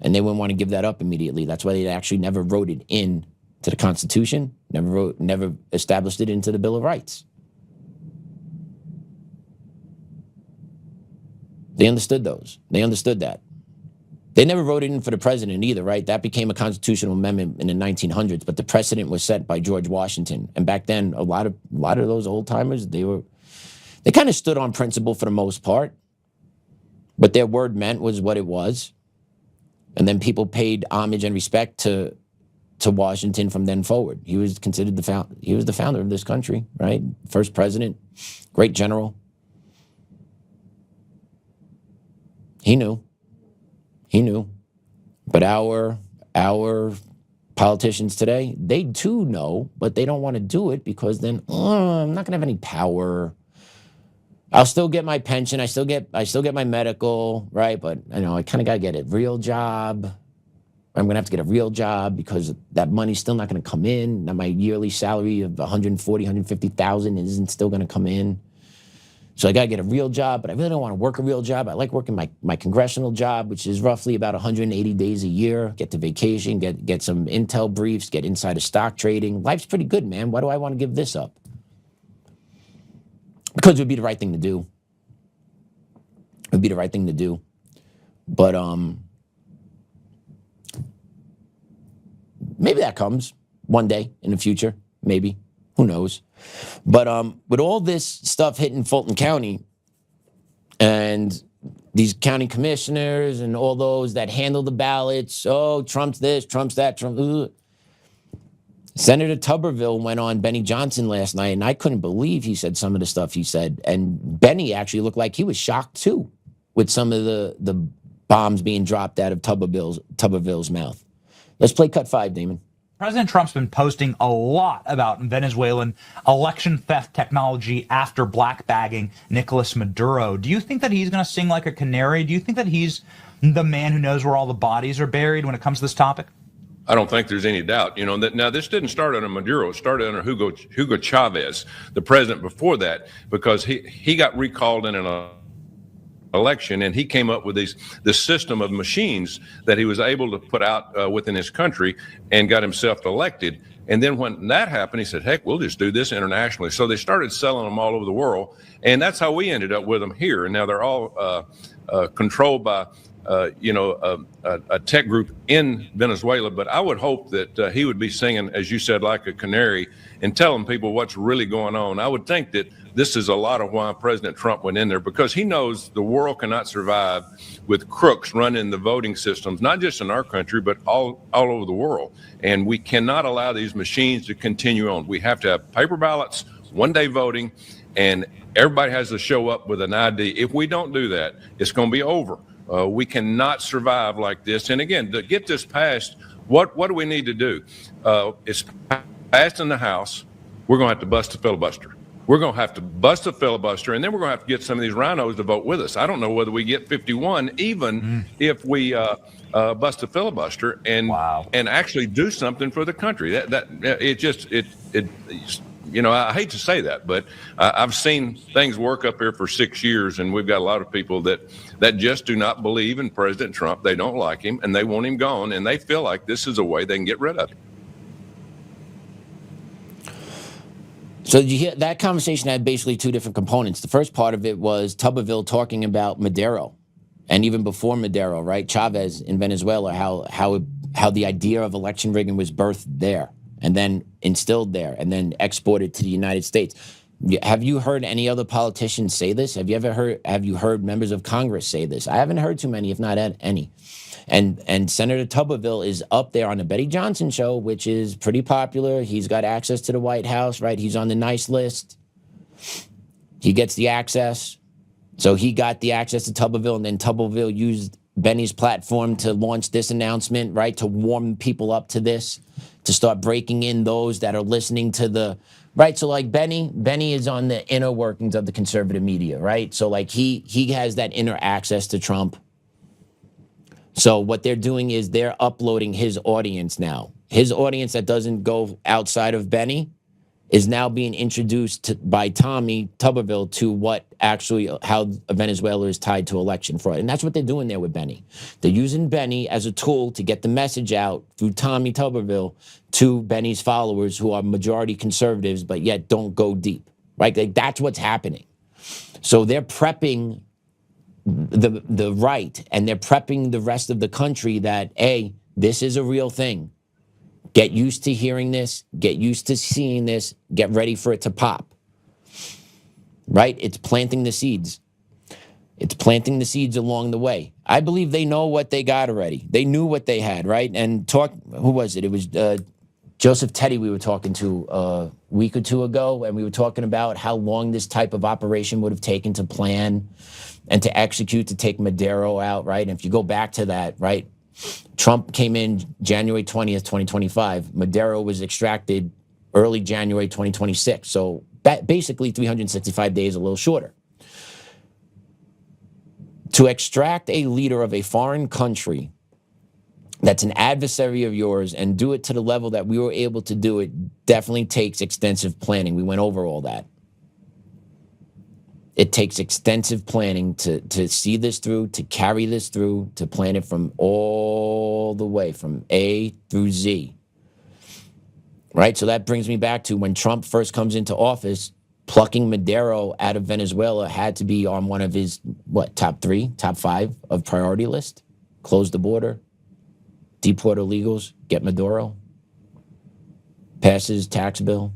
And they wouldn't want to give that up immediately. That's why they actually never wrote it in to the Constitution, never established it into the Bill of Rights. They understood those. They understood that. They never wrote it in for the president either, right? That became a constitutional amendment in the 1900s, but the precedent was set by George Washington. And back then, a lot of those old timers, they kind of stood on principle for the most part, but their word meant was what it was. And then people paid homage and respect to Washington from then forward. He was considered he was the founder of this country, right? First president, great general. He knew. But our politicians today, they too know, but they don't want to do it because then I'm not going to have any power. I'll still get my pension. I still get my medical, right? But I kind of got to get a real job. I'm going to have to get a real job because that money's still not going to come in. Now my yearly salary of $150,000 isn't still going to come in. So I got to get a real job, but I really don't want to work a real job. I like working my congressional job, which is roughly about 180 days a year. Get to vacation, get some intel briefs, get inside of stock trading. Life's pretty good, man. Why do I want to give this up? Because it would be the right thing to do. It would be the right thing to do. But maybe that comes one day in the future. Maybe. Who knows? But with all this stuff hitting Fulton County and these county commissioners and all those that handle the ballots, Trump's this, Trump's that, Trump. Senator Tubberville went on Benny Johnson last night, and I couldn't believe he said some of the stuff he said. And Benny actually looked like he was shocked too with some of the bombs being dropped out of Tubberville's mouth. Let's play cut 5, Damon. President Trump's been posting a lot about Venezuelan election theft technology after black bagging Nicolas Maduro. Do you think that he's going to sing like a canary? Do you think that he's the man who knows where all the bodies are buried when it comes to this topic? I don't think there's any doubt. Now this didn't start under Maduro. It started under Hugo Chavez, the president before that, because he got recalled in an election, and he came up with this system of machines that he was able to put out within his country and got himself elected. And then when that happened, he said, heck, we'll just do this internationally. So they started selling them all over the world, and that's how we ended up with them here. And now they're all controlled by a tech group in Venezuela. But I would hope that he would be singing, as you said, like a canary and telling people what's really going on. I would think that this is a lot of why President Trump went in there, because he knows the world cannot survive with crooks running the voting systems, not just in our country, but all over the world. And we cannot allow these machines to continue on. We have to have paper ballots, one-day voting, and everybody has to show up with an ID. If we don't do that, it's going to be over. We cannot survive like this. And again, to get this passed, what do we need to do? It's passed in the House. We're going to have to bust the filibuster. We're going to have to bust the filibuster, and then we're going to have to get some of these rhinos to vote with us. I don't know whether we get 51, even if we bust the filibuster and actually do something for the country. I hate to say that, but I've seen things work up here for 6 years, and we've got a lot of people that just do not believe in President Trump. They don't like him, and they want him gone, and they feel like this is a way they can get rid of him. So did you hear that conversation had basically two different components. The first part of it was Tubberville talking about Maduro, and even before Maduro, right? Chavez in Venezuela, how the idea of election rigging was birthed there, and then instilled there, and then exported to the United States. Have you heard any other politicians say this? Have you heard members of Congress say this? I haven't heard too many, if not any. And Senator Tubberville is up there on the Betty Johnson show, which is pretty popular. He's got access to the White House, right? He's on the nice list. He gets the access. So he got the access to Tubberville, and then Tubberville used Benny's platform to launch this announcement, right? To warm people up to this, to start breaking in those that are listening to the, right? So like Benny is on the inner workings of the conservative media, right? So like he has that inner access to Trump. So what they're doing is they're uploading his audience now. His audience that doesn't go outside of Benny is now being introduced by Tommy Tubberville to what actually, how Venezuela is tied to election fraud. And that's what they're doing there with Benny. They're using Benny as a tool to get the message out through Tommy Tubberville to Benny's followers who are majority conservatives, but yet don't go deep, right? Like that's what's happening. So they're prepping the right, and they're prepping the rest of the country that, hey, this is a real thing. Get used to hearing this, get used to seeing this, get ready for it to pop. Right? It's planting the seeds. It's planting the seeds along the way. I believe they know what they got already. They knew what they had, right? And who was it? It was Joseph Teddy we were talking to a week or two ago, and we were talking about how long this type of operation would have taken to plan and to execute, to take Madero out, right? And if you go back to that, right? Trump came in January 20th, 2025. Madero was extracted early January 2026. So basically 365 days, a little shorter. To extract a leader of a foreign country that's an adversary of yours and do it to the level that we were able to do it definitely takes extensive planning. We went over all that. It takes extensive planning to see this through, to carry this through, to plan it from all the way, from A through Z. Right? So that brings me back to when Trump first comes into office, plucking Madero out of Venezuela had to be on one of his, top 5 of priority list? Close the border, deport illegals, get Maduro, pass his tax bill.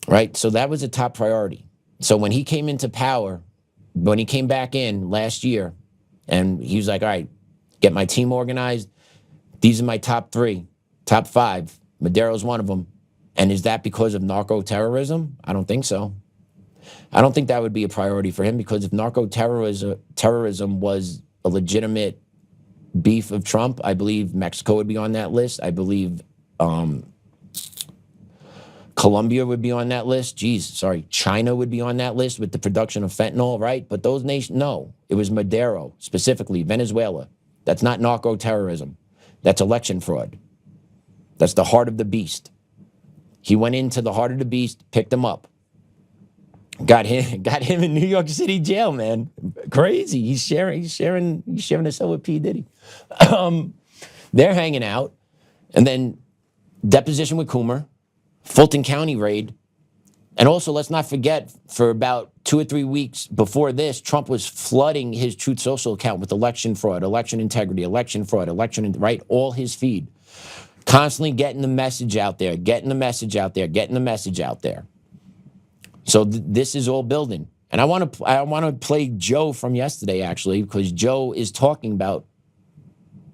Right? So that was a top priority. So when he came into power, when he came back in last year, and he was like, all right, get my team organized. These are my top 3, top 5. Madero's one of them. And is that because of narco-terrorism? I don't think so. I don't think that would be a priority for him, because if narco-terrorism was a legitimate beef of Trump, I believe Mexico would be on that list. I believe Colombia would be on that list. China would be on that list with the production of fentanyl, right? But those nations, no. It was Madero, specifically Venezuela. That's not narco-terrorism. That's election fraud. That's the heart of the beast. He went into the heart of the beast, picked him up. Got him in New York City jail, man. Crazy. He's sharing a cell with P. Diddy. They're hanging out. And then deposition with Coomer. Fulton County raid. And also, let's not forget, for about 2 or 3 weeks before this, Trump was flooding his Truth Social account with election fraud, election integrity, election fraud, right? All his feed. Constantly getting the message out there, getting the message out there. So this is all building. And I want to play Joe from yesterday, actually, because Joe is talking about,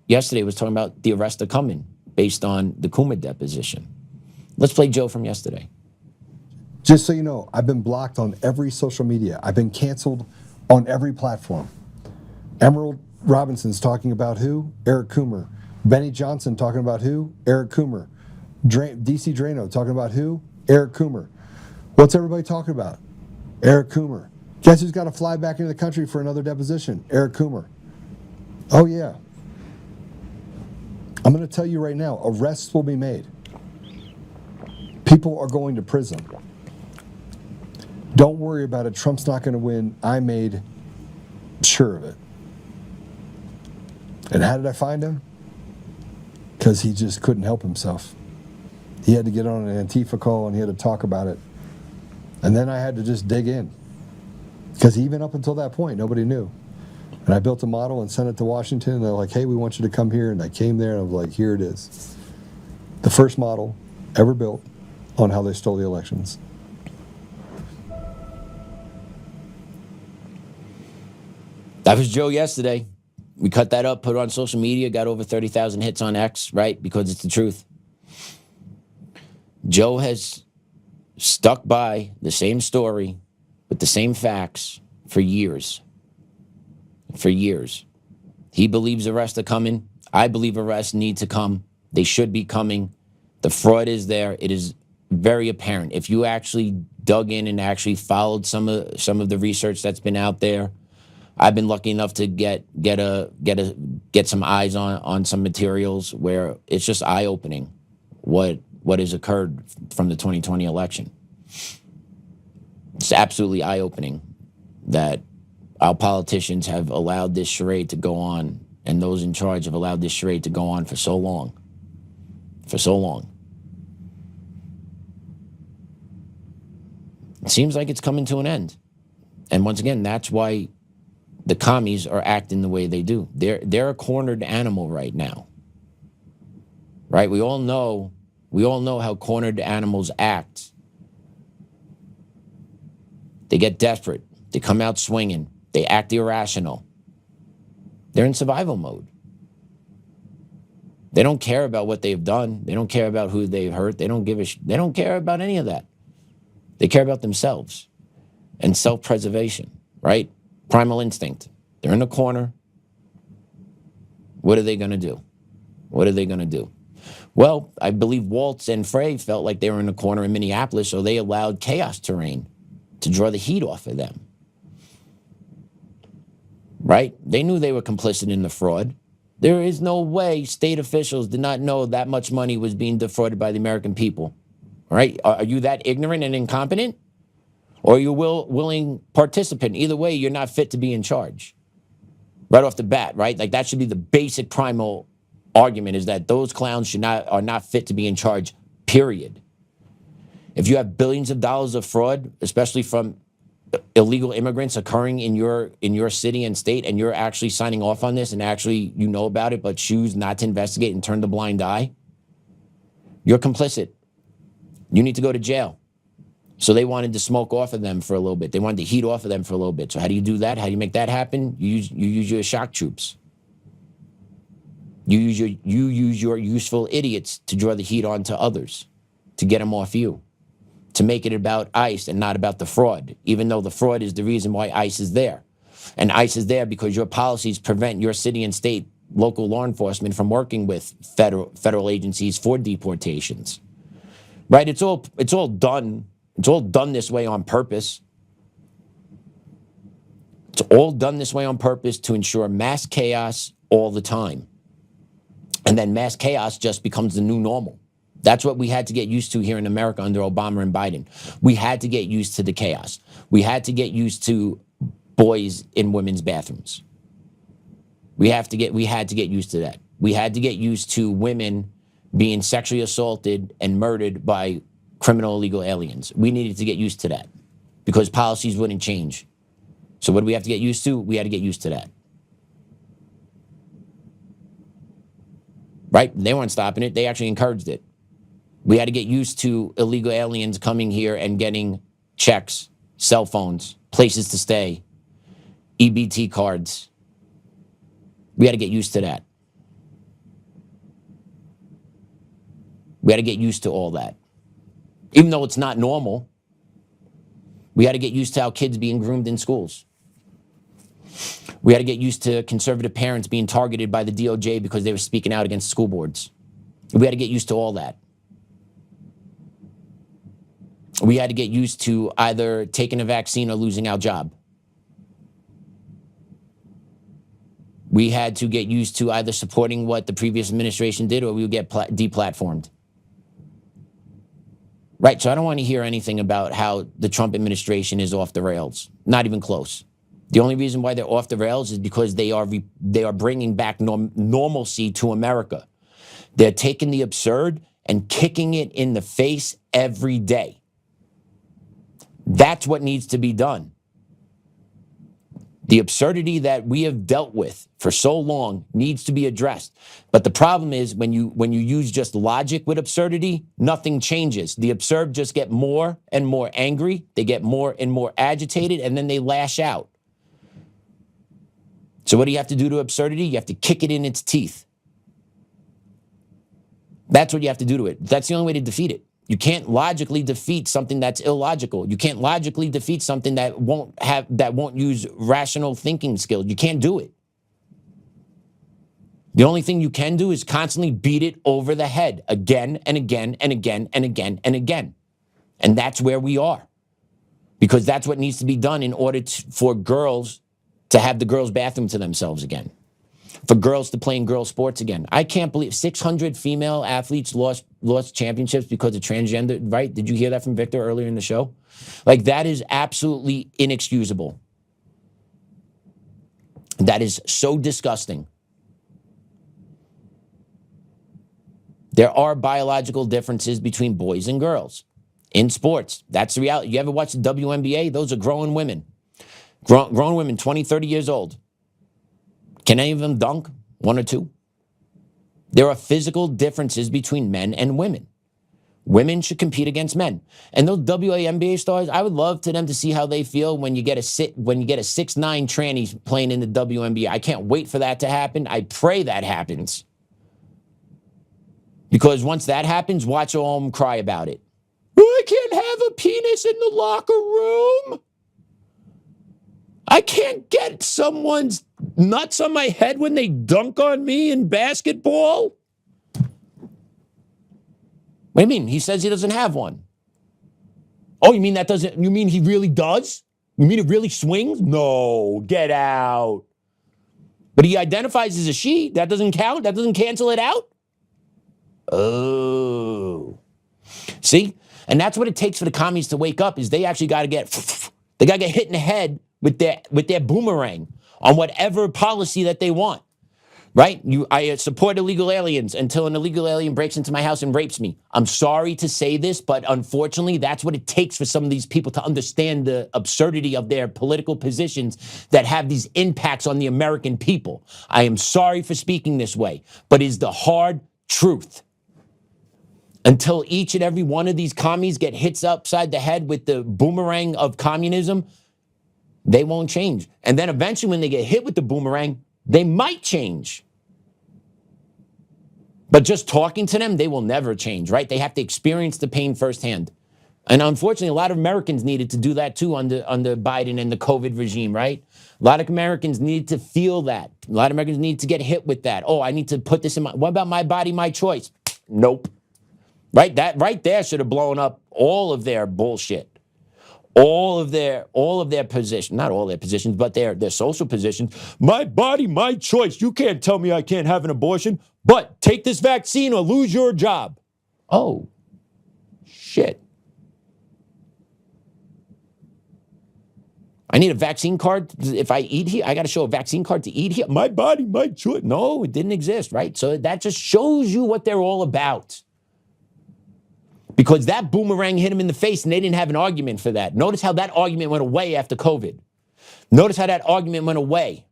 yesterday was talking about the arrest of Cumming based on the Coomer deposition. Let's play Joe from yesterday. Just so you know, I've been blocked on every social media. I've been canceled on every platform. Emerald Robinson's talking about who? Eric Coomer. Benny Johnson talking about who? Eric Coomer. DC Drano talking about who? Eric Coomer. What's everybody talking about? Eric Coomer. Guess who's got to fly back into the country for another deposition? Eric Coomer. Oh, yeah. I'm going to tell you right now, arrests will be made. People are going to prison. Don't worry about it. Trump's not going to win. I made sure of it. And how did I find him? Because he just couldn't help himself. He had to get on an Antifa call and he had to talk about it. And then I had to just dig in. Because even up until that point, nobody knew. And I built a model and sent it to Washington. And they're like, hey, we want you to come here. And I came there and I was like, here it is. The first model ever built on how they stole the elections. That was Joe yesterday. We cut that up, put it on social media, got over 30,000 hits on X, right? Because it's the truth. Joe has stuck by the same story with the same facts for years. For years. He believes arrests are coming. I believe arrests need to come. They should be coming. The fraud is there. It is very apparent. If you actually dug in and actually followed some of the research that's been out there, I've been lucky enough to get some eyes on some materials where it's just eye-opening what has occurred from the 2020 election. It's absolutely eye-opening that our politicians have allowed this charade to go on, and those in charge have allowed this charade to go on for so long. For so long. It seems like it's coming to an end. And once again, that's why the commies are acting the way they do. They're a cornered animal right now. Right? We all know how cornered animals act. They get desperate. They come out swinging. They act irrational. They're in survival mode. They don't care about what they've done. They don't care about who they've hurt. They don't care about any of that. They care about themselves and self-preservation, right? Primal instinct. They're in a corner. What are they going to do? What are they going to do? Well, I believe Waltz and Frey felt like they were in a corner in Minneapolis, so they allowed chaos to reign to draw the heat off of them. Right? They knew they were complicit in the fraud. There is no way state officials did not know that much money was being defrauded by the American people. All right? Are you that ignorant and incompetent? Or are you a willing participant? Either way, you're not fit to be in charge. Right off the bat, right? Like that should be the basic primal argument, is that those clowns are not fit to be in charge, period. If you have billions of dollars of fraud, especially from illegal immigrants occurring in your city and state, and you're actually signing off on this and actually you know about it but choose not to investigate and turn the blind eye, you're complicit. You need to go to jail. So they wanted to smoke off of them for a little bit. They wanted to heat off of them for a little bit. So how do you do that? How do you make that happen? You use your shock troops. You use your useful idiots to draw the heat on to others, to get them off you, to make it about ICE and not about the fraud, even though the fraud is the reason why ICE is there. And ICE is there because your policies prevent your city and state local law enforcement from working with federal agencies for deportations. Right? It's all done. It's all done this way on purpose. It's all done this way on purpose to ensure mass chaos all the time. And then mass chaos just becomes the new normal. That's what we had to get used to here in America under Obama and Biden. We had to get used to the chaos. We had to get used to boys in women's bathrooms. We had to get used to that. We had to get used to women being sexually assaulted and murdered by criminal illegal aliens. We needed to get used to that because policies wouldn't change. So what do we have to get used to? We had to get used to that. Right? They weren't stopping it. They actually encouraged it. We had to get used to illegal aliens coming here and getting checks, cell phones, places to stay, EBT cards. We had to get used to that. We had to get used to all that. Even though it's not normal, we had to get used to our kids being groomed in schools. We had to get used to conservative parents being targeted by the DOJ because they were speaking out against school boards. We had to get used to all that. We had to get used to either taking a vaccine or losing our job. We had to get used to either supporting what the previous administration did or we would get deplatformed. Right, so I don't want to hear anything about how the Trump administration is off the rails. Not even close. The only reason why they're off the rails is because they are bringing back normalcy to America. They're taking the absurd and kicking it in the face every day. That's what needs to be done. The absurdity that we have dealt with for so long needs to be addressed. But the problem is when you use just logic with absurdity, nothing changes. The absurd just get more and more angry. They get more and more agitated, and then they lash out. So what do you have to do to absurdity? You have to kick it in its teeth. That's what you have to do to it. That's the only way to defeat it. You can't logically defeat something that's illogical. You can't logically defeat something that won't use rational thinking skills. You can't do it. The only thing you can do is constantly beat it over the head again and again and again and again and again. And that's where we are. Because that's what needs to be done in order for girls to have the girls' bathroom to themselves again. For girls to play in girls' sports again. I can't believe 600 female athletes lost championships because of transgender, right? Did you hear that from Victor earlier in the show? Like, that is absolutely inexcusable. That is so disgusting. There are biological differences between boys and girls in sports. That's the reality. You ever watch the WNBA? Those are grown women. Grown women, 20, 30 years old. Can any of them dunk? One or two? There are physical differences between men and women. Women should compete against men. And those WNBA stars, I would love to them to see how they feel when you get a 6'9" tranny playing in the WNBA. I can't wait for that to happen. I pray that happens. Because once that happens, watch them cry about it. I can't have a penis in the locker room. I can't get someone's nuts on my head when they dunk on me in basketball. What do you mean? He says he doesn't have one. Oh, you mean he really does? You mean it really swings? No, get out. But he identifies as a she. That doesn't count? That doesn't cancel it out? Oh. See? And that's what it takes for the commies to wake up, is they actually got to get hit in the head with their boomerang on whatever policy that they want. Right? I support illegal aliens until an illegal alien breaks into my house and rapes me. I'm sorry to say this, but unfortunately, that's what it takes for some of these people to understand the absurdity of their political positions that have these impacts on the American people. I am sorry for speaking this way, but it is the hard truth. Until each and every one of these commies get hits upside the head with the boomerang of communism, they won't change. And then eventually when they get hit with the boomerang, they might change. But just talking to them, they will never change, right? They have to experience the pain firsthand. And unfortunately, a lot of Americans needed to do that too under Biden and the COVID regime, right? A lot of Americans need to feel that. A lot of Americans need to get hit with that. Oh, I need to put this in what about my body, my choice? Nope. Right? That right there should have blown up all of their bullshit. All of their positions, not all their positions, but their social positions. My body, my choice. You can't tell me I can't have an abortion, but take this vaccine or lose your job. Oh, shit. I need a vaccine card. If I eat here, I got to show a vaccine card to eat here. My body, my choice. No, it didn't exist, right? So that just shows you what they're all about. Because that boomerang hit him in the face and they didn't have an argument for that. Notice how that argument went away after COVID. Notice how that argument went away.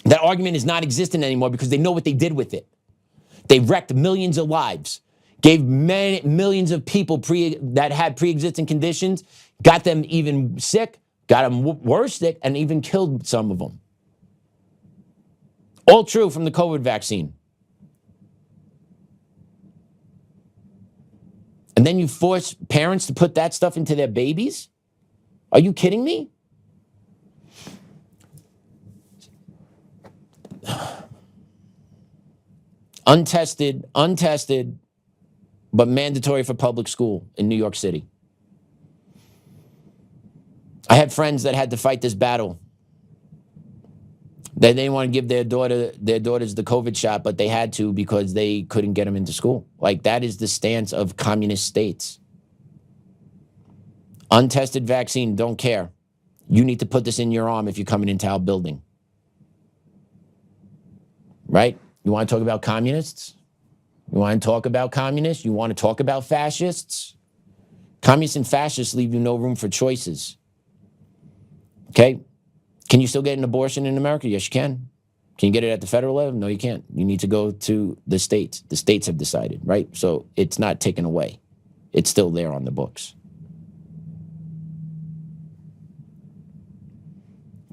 That argument is not existent anymore because they know what they did with it. They wrecked millions of lives, gave millions of people that had pre-existing conditions, got them even sick, got them worse sick, and even killed some of them. All true from the COVID vaccine. And then you force parents to put that stuff into their babies? Are you kidding me? Untested, but mandatory for public school in New York City. I had friends that had to fight this battle. They didn't want to give their daughters the COVID shot, but they had to because they couldn't get them into school. Like, that is the stance of communist states. Untested vaccine, don't care. You need to put this in your arm if you're coming into our building. Right? You want to talk about communists? You want to talk about communists? You want to talk about fascists? Communists and fascists leave you no room for choices. Okay? Can you still get an abortion in America? Yes, you can. Can you get it at the federal level? No, you can't. You need to go to the states. The states have decided, right? So it's not taken away. It's still there on the books.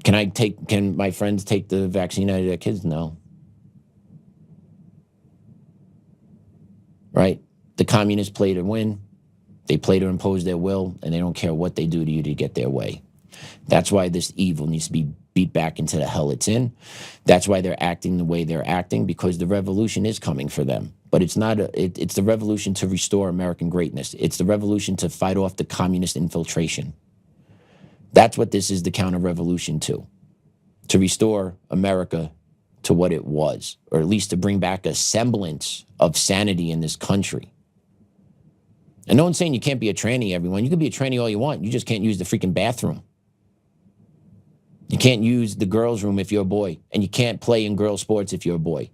Can my friends take the vaccine out of their kids? No. Right? the communists play to win. They play to impose their will, and they don't care what they do to you to get their way. That's why this evil needs to be beat back into the hell it's in. That's why they're acting the way they're acting, because the revolution is coming for them. But it's not it's the revolution to restore American greatness. It's the revolution to fight off the communist infiltration. That's what this is the counter-revolution to restore America to what it was, or at least to bring back a semblance of sanity in this country. And no one's saying you can't be a tranny, everyone. You can be a tranny all you want. You just can't use the freaking bathroom. You can't use the girls' room if you're a boy, and you can't play in girls' sports if you're a boy.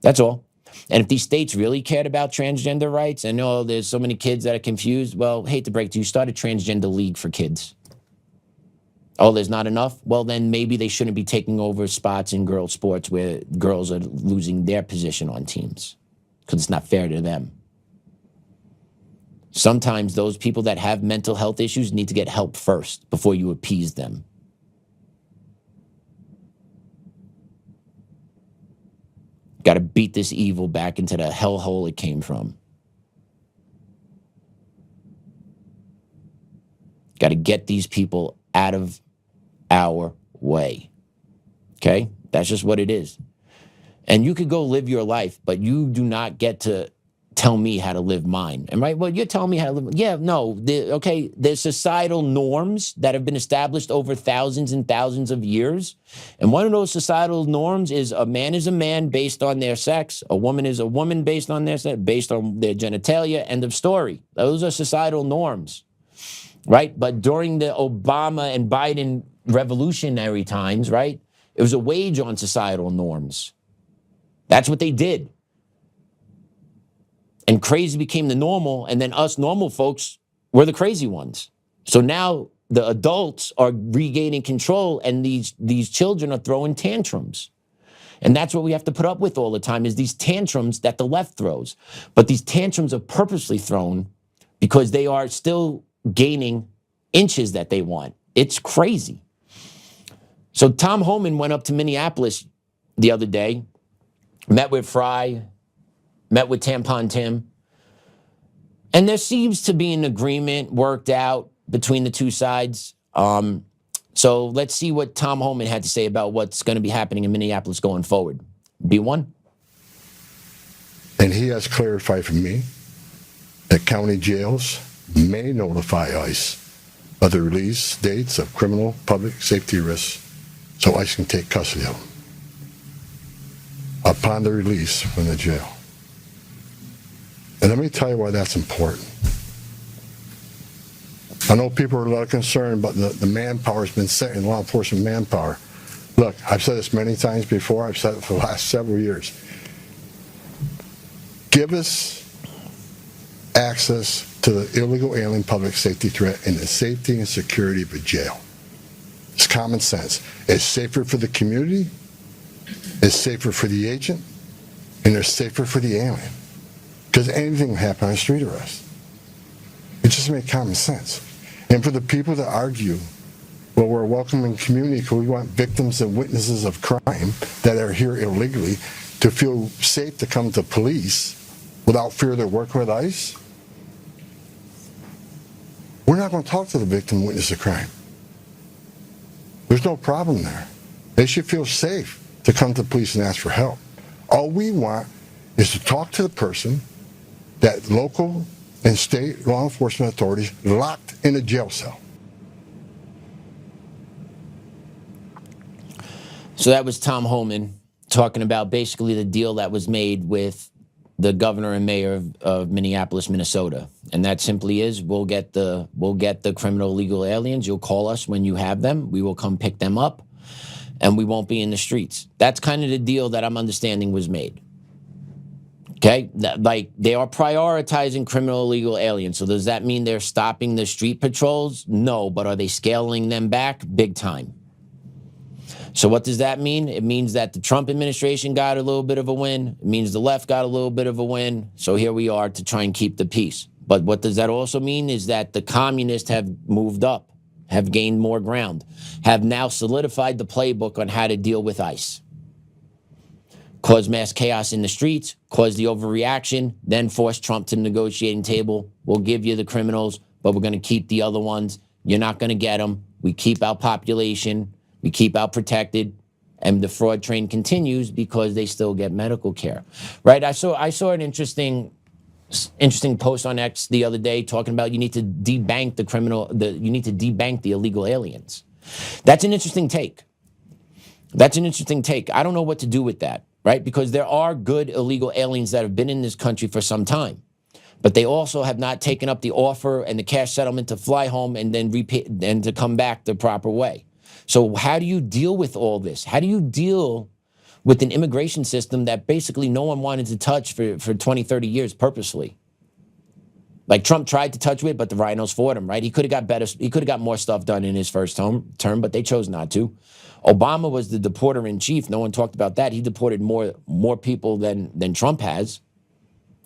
That's all. And if these states really cared about transgender rights, and there's so many kids that are confused, well, hate to break to you, start a transgender league for kids. Oh, there's not enough? Well, then maybe they shouldn't be taking over spots in girls' sports where girls are losing their position on teams, because it's not fair to them. Sometimes those people that have mental health issues need to get help first before you appease them. Got to beat this evil back into the hellhole it came from. Got to get these people out of our way. Okay? That's just what it is. And you could go live your life, but you do not get to tell me how to live mine. And right, well, you're telling me how to live. Yeah, no, there's societal norms that have been established over thousands and thousands of years. And one of those societal norms is a man is a man based on their sex. A woman is a woman based on their sex, based on their genitalia. End of story. Those are societal norms, right? But during the Obama and Biden revolutionary times, right, it was a wage on societal norms. That's what they did. And crazy became the normal, and then us normal folks were the crazy ones. So now the adults are regaining control, and these children are throwing tantrums. And that's what we have to put up with all the time, is these tantrums that the left throws. But these tantrums are purposely thrown because they are still gaining inches that they want. It's crazy. So Tom Homan went up to Minneapolis the other day, met with Fry, met with Tampon Tim, and there seems to be an agreement worked out between the two sides. So let's see what Tom Homan had to say about what's going to be happening in Minneapolis going forward. B1? And he has clarified for me that county jails may notify ICE of the release dates of criminal public safety risks so ICE can take custody of them upon the release from the jail. And let me tell you why that's important. I know people are a lot concerned about the manpower has been set in law enforcement manpower. Look, I've said this many times before. I've said it for the last several years. Give us access to the illegal alien public safety threat and the safety and security of a jail. It's common sense. It's safer for the community, it's safer for the agent, and it's safer for the alien. Because anything can happen on a street arrest. It just makes common sense. And for the people that argue, well, we're a welcoming community because we want victims and witnesses of crime that are here illegally to feel safe to come to police without fear they're working with ICE, we're not going to talk to the victim and witness of crime. There's no problem there. They should feel safe to come to police and ask for help. All we want is to talk to the person that local and state law enforcement authorities locked in a jail cell. So that was Tom Homan talking about basically the deal that was made with the governor and mayor of Minneapolis, Minnesota. And that simply is, we'll get the criminal illegal aliens. You'll call us when you have them. We will come pick them up, and we won't be in the streets. That's kind of the deal that I'm understanding was made. Okay, like they are prioritizing criminal illegal aliens. So does that mean they're stopping the street patrols? No, but are they scaling them back? Big time. So what does that mean? It means that the Trump administration got a little bit of a win. It means the left got a little bit of a win. So here we are to try and keep the peace. But what does that also mean is that the communists have moved up, have gained more ground, have now solidified the playbook on how to deal with ICE. cause mass chaos in the streets, cause the overreaction, then force Trump to the negotiating table. We'll give you the criminals, but we're going to keep the other ones. You're not going to get them. We keep our population. We keep our protected. And the fraud train continues because they still get medical care, right? I saw an interesting post on X the other day talking about you need to debank the illegal aliens. That's an interesting take. I don't know what to do with that, right? Because there are good illegal aliens that have been in this country for some time, but they also have not taken up the offer and the cash settlement to fly home and then repay and to come back the proper way. So how do you deal with all this? How do you deal with an immigration system that basically no one wanted to touch for 20, 30 years purposely? Like Trump tried to touch it, but the rhinos fought him, right? He could have got better. He could have got more stuff done in his first term, but they chose not to. Obama was the deporter in chief. No one talked about that. He deported more people than Trump has.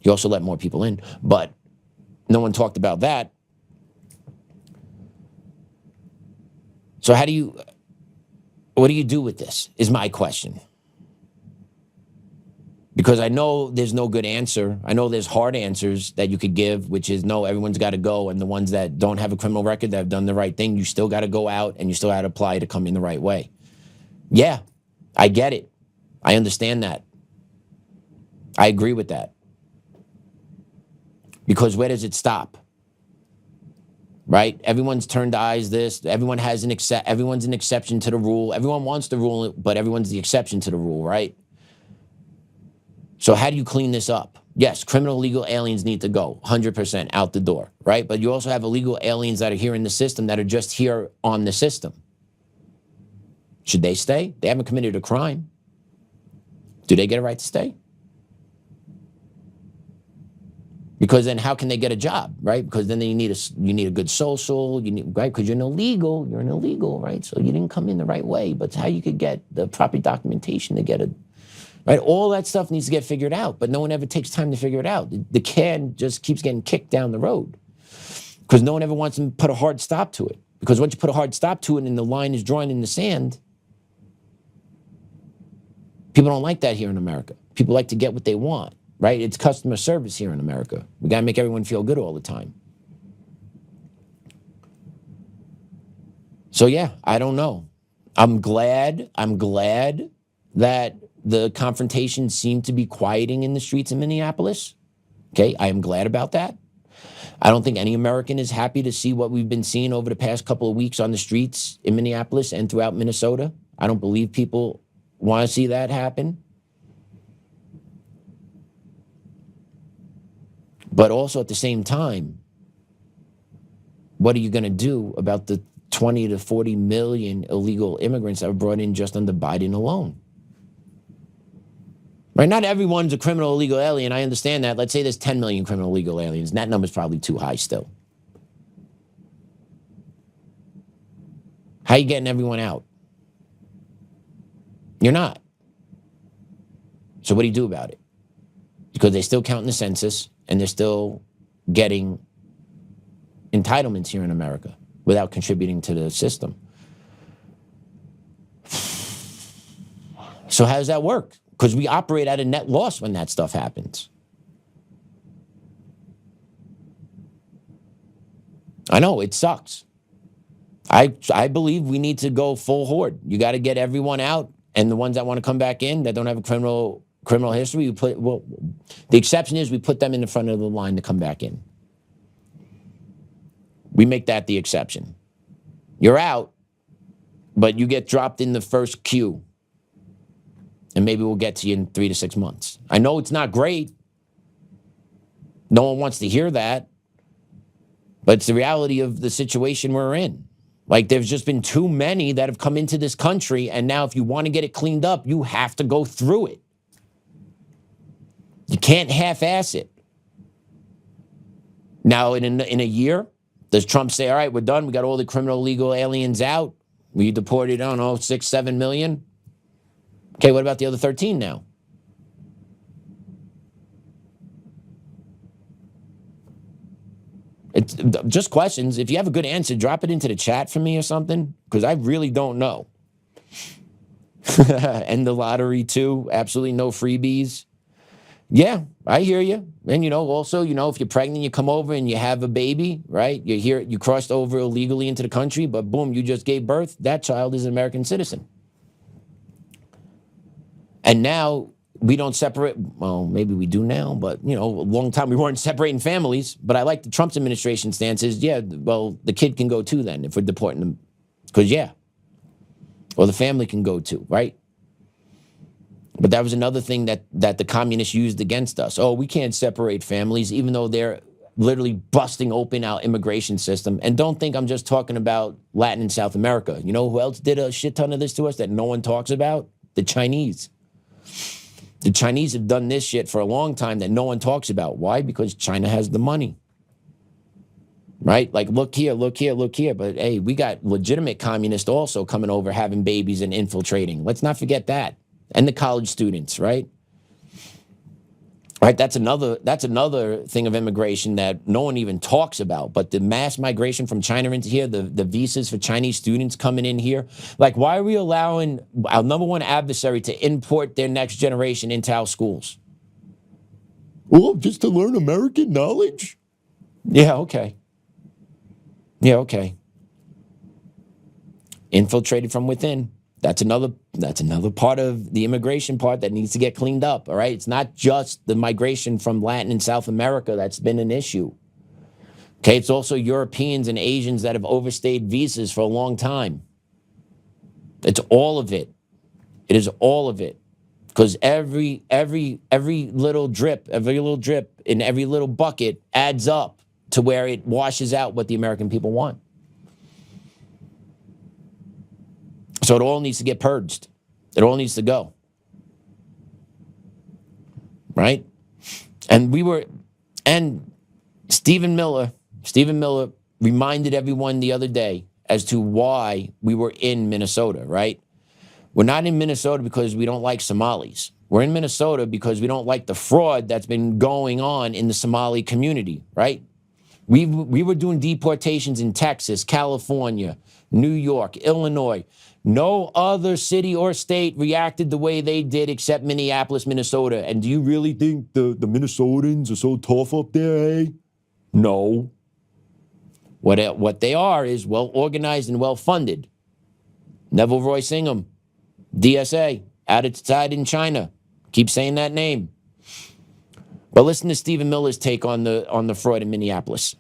He also let more people in, but no one talked about that. So what do you do with this is my question. Because I know there's no good answer. I know there's hard answers that you could give, which is no, everyone's got to go. And the ones that don't have a criminal record, that have done the right thing, you still got to go out and you still got to apply to come in the right way. Yeah, I get it. I understand that. I agree with that. Because where does it stop? Right? Everyone's turned eyes this. Everyone has everyone's an exception to the rule. Everyone wants the rule, but everyone's the exception to the rule, right? So how do you clean this up? Yes, criminal illegal aliens need to go 100% out the door, right? But you also have illegal aliens that are here in the system that are just here on the system. Should they stay? They haven't committed a crime. Do they get a right to stay? Because then how can they get a job, right? Because then you need a good social, right? Because you're an illegal, right? So you didn't come in the right way, but how you could get the proper documentation to get right? All that stuff needs to get figured out, but no one ever takes time to figure it out. The can just keeps getting kicked down the road because no one ever wants to put a hard stop to it. Because once you put a hard stop to it and the line is drawn in the sand, people don't like that here in America. People like to get what they want. Right? It's customer service here in America. We got to make everyone feel good all the time. So yeah, I don't know. I'm glad that the confrontations seem to be quieting in the streets of Minneapolis. Okay, I am glad about that. I don't think any American is happy to see what we've been seeing over the past couple of weeks on the streets in Minneapolis and throughout Minnesota. I don't believe people want to see that happen. But also at the same time, what are you going to do about the 20 to 40 million illegal immigrants that were brought in just under Biden alone? Right? Not everyone's a criminal illegal alien. I understand that. Let's say there's 10 million criminal illegal aliens. And that number's probably too high still. How are you getting everyone out? You're not. So what do you do about it? Because they still count in the census. And they're still getting entitlements here in America without contributing to the system. So how does that work? Because we operate at a net loss when that stuff happens. I know, it sucks. I believe we need to go full horde. You got to get everyone out, and the ones that want to come back in that don't have a criminal history, the exception is we put them in the front of the line to come back in. We make that the exception. You're out, but you get dropped in the first queue. And maybe we'll get to you in 3 to 6 months. I know it's not great. No one wants to hear that. But it's the reality of the situation we're in. Like, there's just been too many that have come into this country, and now if you want to get it cleaned up, you have to go through it. You can't half-ass it. Now, in a year, does Trump say, all right, we're done. We got all the criminal illegal aliens out. We deported, I don't know, 6, 7 million. Okay, what about the other 13 now? It's just questions. If you have a good answer, drop it into the chat for me or something, because I really don't know. And the lottery too. Absolutely no freebies. Yeah, I hear you. And, also, if you're pregnant, you come over and you have a baby, right? You're here, you crossed over illegally into the country, but boom, you just gave birth. That child is an American citizen. And now we don't separate. Well, maybe we do now, but, a long time we weren't separating families. But I like the Trump's administration stance is, the kid can go too then if we're deporting them. Because, or the family can go too, right? But that was another thing that the communists used against us. Oh, we can't separate families, even though they're literally busting open our immigration system. And don't think I'm just talking about Latin and South America. You know who else did a shit ton of this to us that no one talks about? The Chinese. The Chinese have done this shit for a long time that no one talks about. Why? Because China has the money. Right? Like, look here, look here, look here. But hey, we got legitimate communists also coming over, having babies and infiltrating. Let's not forget that. And the college students, right? Right, that's another thing of immigration that no one even talks about. But the mass migration from China into here, the visas for Chinese students coming in here. Like, why are we allowing our number one adversary to import their next generation into our schools? Well, just to learn American knowledge? Yeah, okay. Yeah, okay. Infiltrated from within. That's another part of the immigration part that needs to get cleaned up, all right? It's not just the migration from Latin and South America that's been an issue. Okay, it's also Europeans and Asians that have overstayed visas for a long time. It's all of it. It is all of it. Because every little drip in every little bucket adds up to where it washes out what the American people want. So it all needs to get purged. It all needs to go. Right? And Stephen Miller reminded everyone the other day as to why we were in Minnesota, right? We're not in Minnesota because we don't like Somalis. We're in Minnesota because we don't like the fraud that's been going on in the Somali community, right? We were doing deportations in Texas, California, New York, Illinois. No other city or state reacted the way they did except Minneapolis, Minnesota. And do you really think the Minnesotans are so tough up there, eh? No. What they are is well organized and well funded. Neville Royce Ingham, DSA, outside in China. Keep saying that name. But listen to Stephen Miller's take on the fraud in Minneapolis.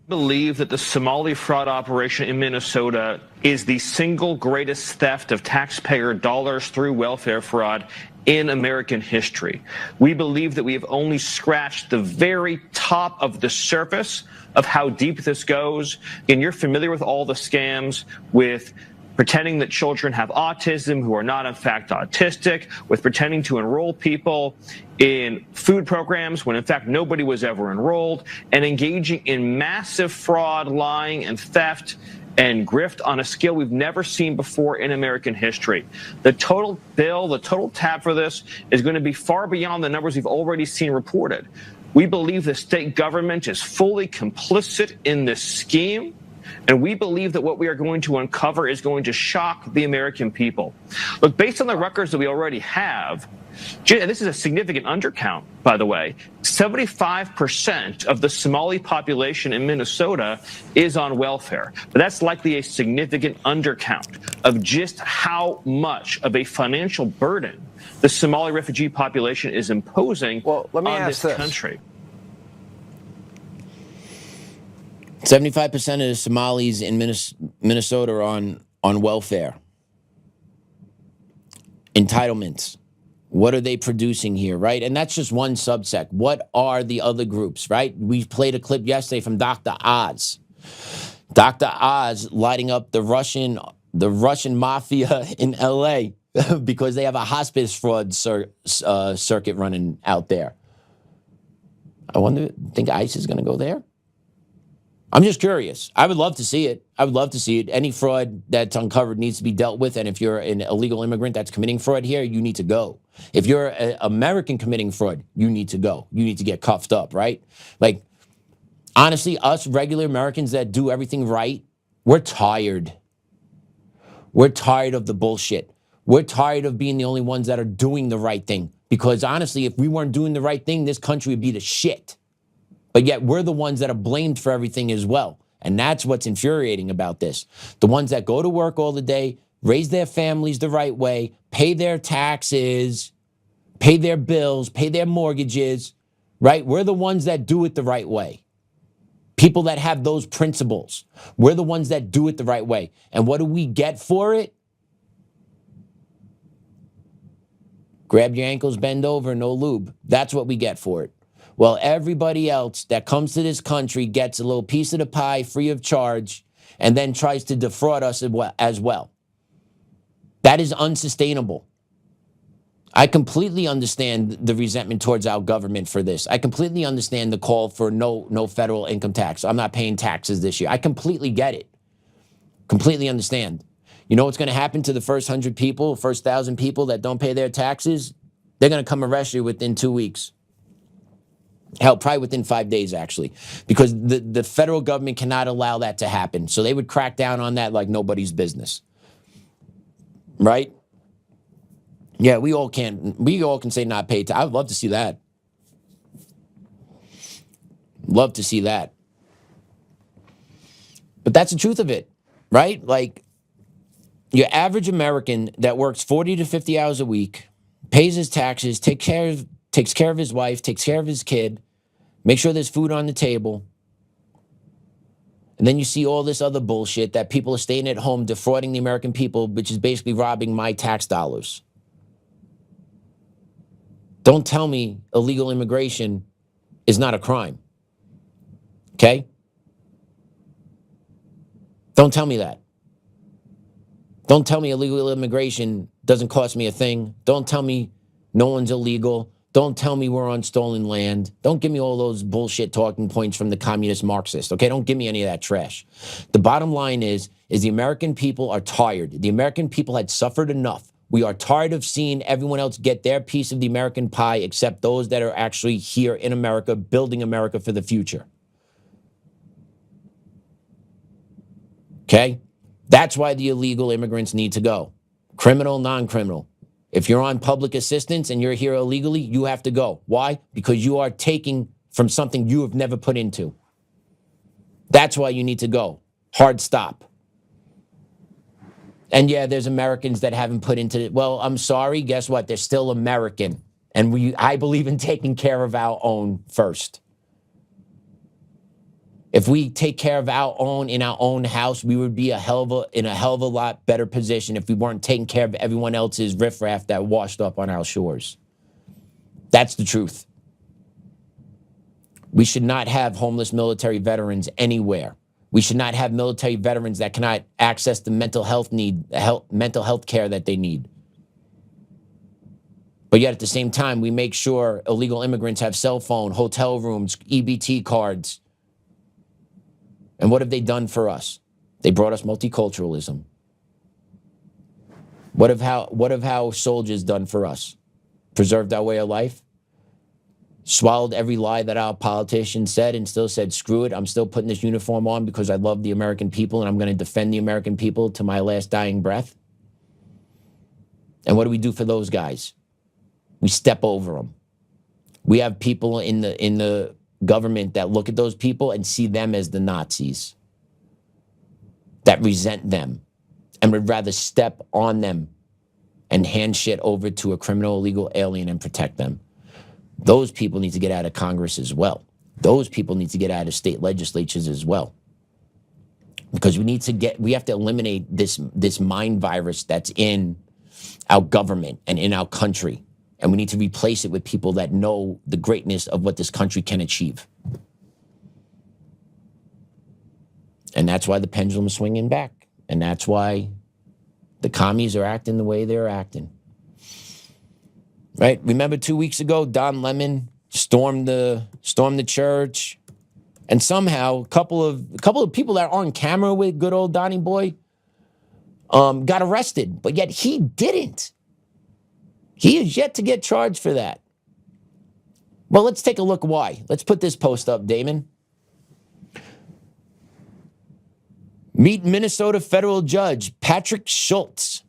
Believe that the Somali fraud operation in Minnesota is the single greatest theft of taxpayer dollars through welfare fraud in American history. We believe that we have only scratched the very top of the surface of how deep this goes. And you're familiar with all the scams with pretending that children have autism who are not in fact autistic, with pretending to enroll people in food programs when in fact nobody was ever enrolled, and engaging in massive fraud, lying, and theft and grift on a scale we've never seen before in American history. The total bill, the total tab for this is going to be far beyond the numbers we've already seen reported. We believe the state government is fully complicit in this scheme. And we believe that what we are going to uncover is going to shock the American people. Look, based on the records that we already have, and this is a significant undercount, by the way, 75% of the Somali population in Minnesota is on welfare. But that's likely a significant undercount of just how much of a financial burden the Somali refugee population is imposing on this country. 75% of the Somalis in Minnesota are on welfare. Entitlements. What are they producing here, right? And that's just one subsect. What are the other groups, right? We played a clip yesterday from Dr. Oz. Dr. Oz lighting up the Russian mafia in LA because they have a hospice fraud circuit running out there. Think ICE is going to go there? I'm just curious. I would love to see it. Any fraud that's uncovered needs to be dealt with. And if you're an illegal immigrant that's committing fraud here, you need to go. If you're an American committing fraud, you need to go. You need to get cuffed up, right? Like, honestly, us regular Americans that do everything right, we're tired. We're tired of the bullshit. We're tired of being the only ones that are doing the right thing. Because honestly, if we weren't doing the right thing, this country would be the shit. But yet we're the ones that are blamed for everything as well. And that's what's infuriating about this. The ones that go to work all the day, raise their families the right way, pay their taxes, pay their bills, pay their mortgages, right? We're the ones that do it the right way. People that have those principles. We're the ones that do it the right way. And what do we get for it? Grab your ankles, bend over, no lube. That's what we get for it. Well, everybody else that comes to this country gets a little piece of the pie free of charge and then tries to defraud us as well. That is unsustainable. I completely understand the resentment towards our government for this. I completely understand the call for no federal income tax. I'm not paying taxes this year. I completely get it. Completely understand. You know what's going to happen to the first 100 people, first 1,000 people that don't pay their taxes? They're going to come arrest you within 2 weeks. Hell, probably within 5 days, actually, because the federal government cannot allow that to happen. So they would crack down on that like nobody's business. Right? Yeah, we all can say not pay tax. I would love to see that. Love to see that. But that's the truth of it, right? Like, your average American that works 40 to 50 hours a week, pays his taxes, takes care of his wife, takes care of his kid, make sure there's food on the table. And then you see all this other bullshit that people are staying at home defrauding the American people, which is basically robbing my tax dollars. Don't tell me illegal immigration is not a crime. Okay? Don't tell me that. Don't tell me illegal immigration doesn't cost me a thing. Don't tell me no one's illegal. Don't tell me we're on stolen land. Don't give me all those bullshit talking points from the communist Marxist, okay? Don't give me any of that trash. The bottom line is the American people are tired. The American people had suffered enough. We are tired of seeing everyone else get their piece of the American pie except those that are actually here in America, building America for the future. Okay? That's why the illegal immigrants need to go. Criminal, non-criminal. If you're on public assistance and you're here illegally, you have to go. Why? Because you are taking from something you have never put into. That's why you need to go. Hard stop. And yeah, there's Americans that haven't put into it. Well, I'm sorry. Guess what? They're still American. And I believe in taking care of our own first. If we take care of our own in our own house, we would be in a hell of a lot better position if we weren't taking care of everyone else's riffraff that washed up on our shores. That's the truth. We should not have homeless military veterans anywhere. We should not have military veterans that cannot access the mental health care that they need. But yet at the same time, we make sure illegal immigrants have cell phone, hotel rooms, EBT cards. And what have they done for us? They brought us multiculturalism. What have how soldiers done for us? Preserved our way of life? Swallowed every lie that our politicians said and still said, screw it, I'm still putting this uniform on because I love the American people and I'm going to defend the American people to my last dying breath? And what do we do for those guys? We step over them. We have people in the government that look at those people and see them as the Nazis, that resent them and would rather step on them and hand shit over to a criminal illegal alien and protect them. Those people need to get out of Congress as well. Those people need to get out of state legislatures as well. Because we have to eliminate this mind virus that's in our government and in our country. And we need to replace it with people that know the greatness of what this country can achieve. And that's why the pendulum is swinging back. And that's why the commies are acting the way they're acting. Right? Remember 2 weeks ago, Don Lemon stormed the church. And somehow a couple of people that are on camera with good old Donnie Boy got arrested. But yet he didn't. He is yet to get charged for that. Well, let's take a look why. Let's put this post up, Damon. Meet Minnesota federal judge Patrick Schultz.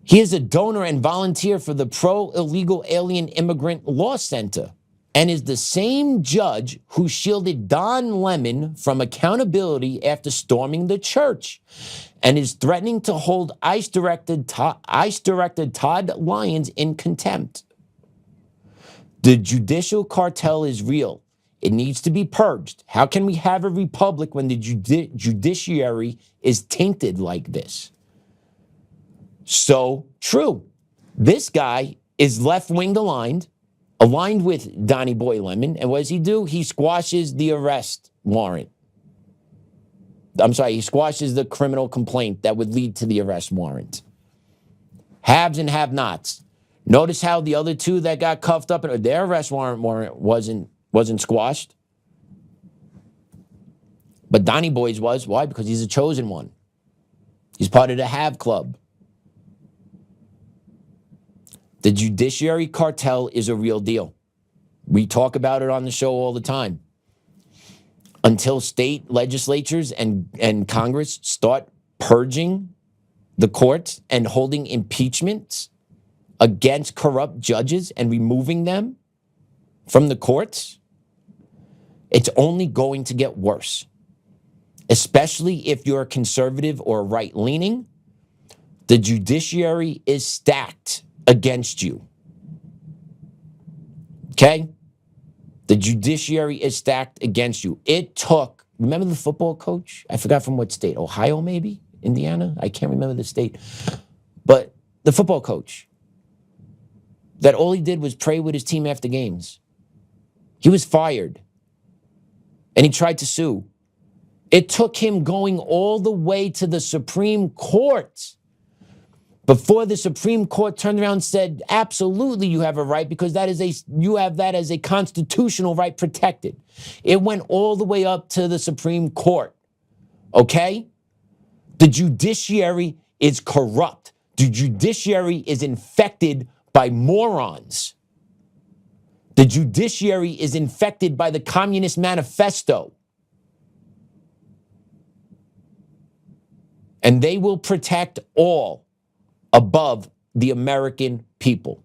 He is a donor and volunteer for the Pro-Illegal Alien Immigrant Law Center and is the same judge who shielded Don Lemon from accountability after storming the church and is threatening to hold ICE Director Todd Lyons in contempt. The judicial cartel is real. It needs to be purged. How can we have a republic when the judiciary is tainted like this? So true. This guy is left-wing aligned with Donnie Boy Lemon. And what does he do? He squashes the arrest warrant. He squashes the criminal complaint that would lead to the arrest warrant. Haves and have-nots. Notice how the other two that got cuffed up, their arrest warrant wasn't squashed. But Donnie Boy's was. Why? Because he's a chosen one. He's part of the Have Club. The judiciary cartel is a real deal. We talk about it on the show all the time. Until state legislatures and Congress start purging the courts and holding impeachments against corrupt judges and removing them from the courts, it's only going to get worse. Especially if you're a conservative or right-leaning, the judiciary is stacked against you. Okay? The judiciary is stacked against you. It took, remember the football coach? I forgot from what state, Ohio maybe? Indiana? I can't remember the state. But the football coach, that all he did was pray with his team after games. He was fired. And he tried to sue. It took him going all the way to the Supreme Court before the Supreme Court turned around and said, absolutely, you have a right because you have that as a constitutional right protected. It went all the way up to the Supreme Court. Okay? The judiciary is corrupt. The judiciary is infected by morons. The judiciary is infected by the Communist Manifesto. And they will protect all above the American people.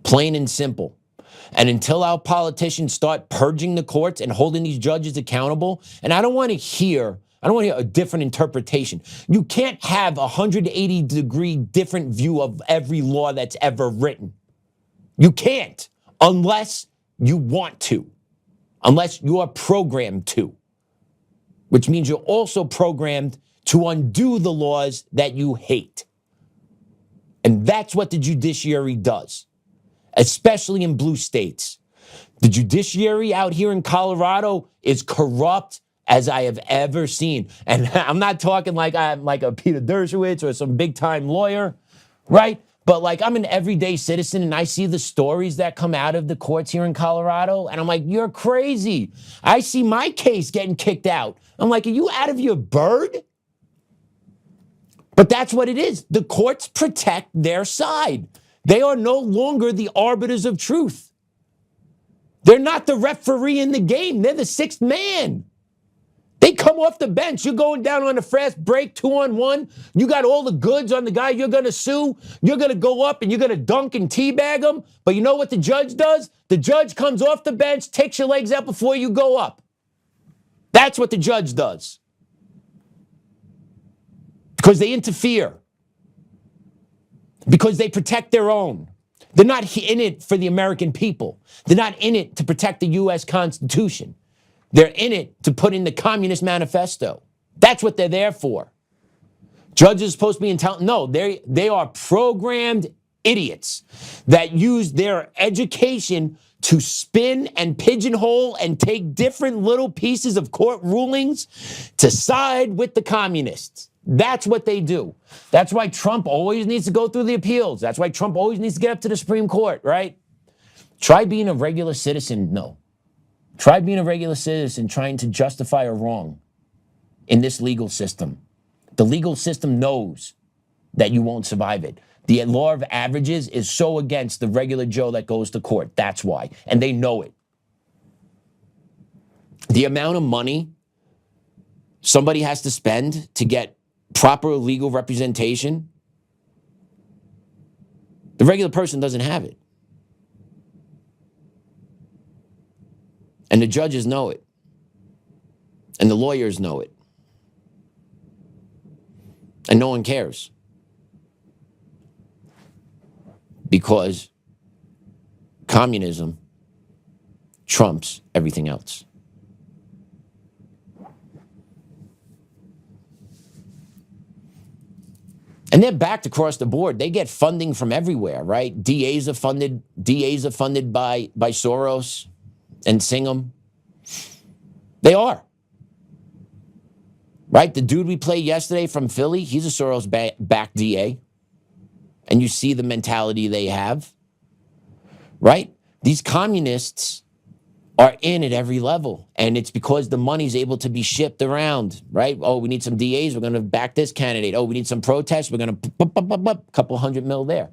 Plain and simple. And until our politicians start purging the courts and holding these judges accountable, and I don't want to hear a different interpretation. You can't have a 180-degree different view of every law that's ever written. You can't, unless you want to, unless you are programmed to, which means you're also programmed to undo the laws that you hate. And that's what the judiciary does, especially in blue states. The judiciary out here in Colorado is corrupt as I have ever seen. And I'm not talking like I'm like a Peter Dershowitz or some big-time lawyer, right? But like I'm an everyday citizen and I see the stories that come out of the courts here in Colorado and I'm like, you're crazy. I see my case getting kicked out. I'm like, are you out of your bird? But that's what it is. The courts protect their side. They are no longer the arbiters of truth. They're not the referee in the game. They're the sixth man. They come off the bench. You're going down on a fast break, 2-on-1. You got all the goods on the guy you're going to sue. You're going to go up and you're going to dunk and teabag him. But you know what the judge does? The judge comes off the bench, takes your legs out before you go up. That's what the judge does. Because they interfere. Because they protect their own. They're not in it for the American people. They're not in it to protect the U.S. Constitution. They're in it to put in the Communist Manifesto. That's what they're there for. Judges are supposed to be intelligent. No, they are programmed idiots that use their education to spin and pigeonhole and take different little pieces of court rulings to side with the communists. That's what they do. That's why Trump always needs to go through the appeals. That's why Trump always needs to get up to the Supreme Court, right? Try being a regular citizen. No. Try being a regular citizen trying to justify a wrong in this legal system. The legal system knows that you won't survive it. The law of averages is so against the regular Joe that goes to court. That's why. And they know it. The amount of money somebody has to spend to get proper legal representation The regular person doesn't have it. And the judges know it. And the lawyers know it. And no one cares. Because communism trumps everything else. And they're backed across the board. They get funding from everywhere, right? DAs are funded by Soros and Singham. They are. Right? The dude we played yesterday from Philly, he's a Soros-backed DA. And you see the mentality they have. Right? These communists are in at every level. And it's because the money's able to be shipped around, right? Oh, we need some DAs, we're going to back this candidate. Oh, we need some protests, we're going to couple $100 million there,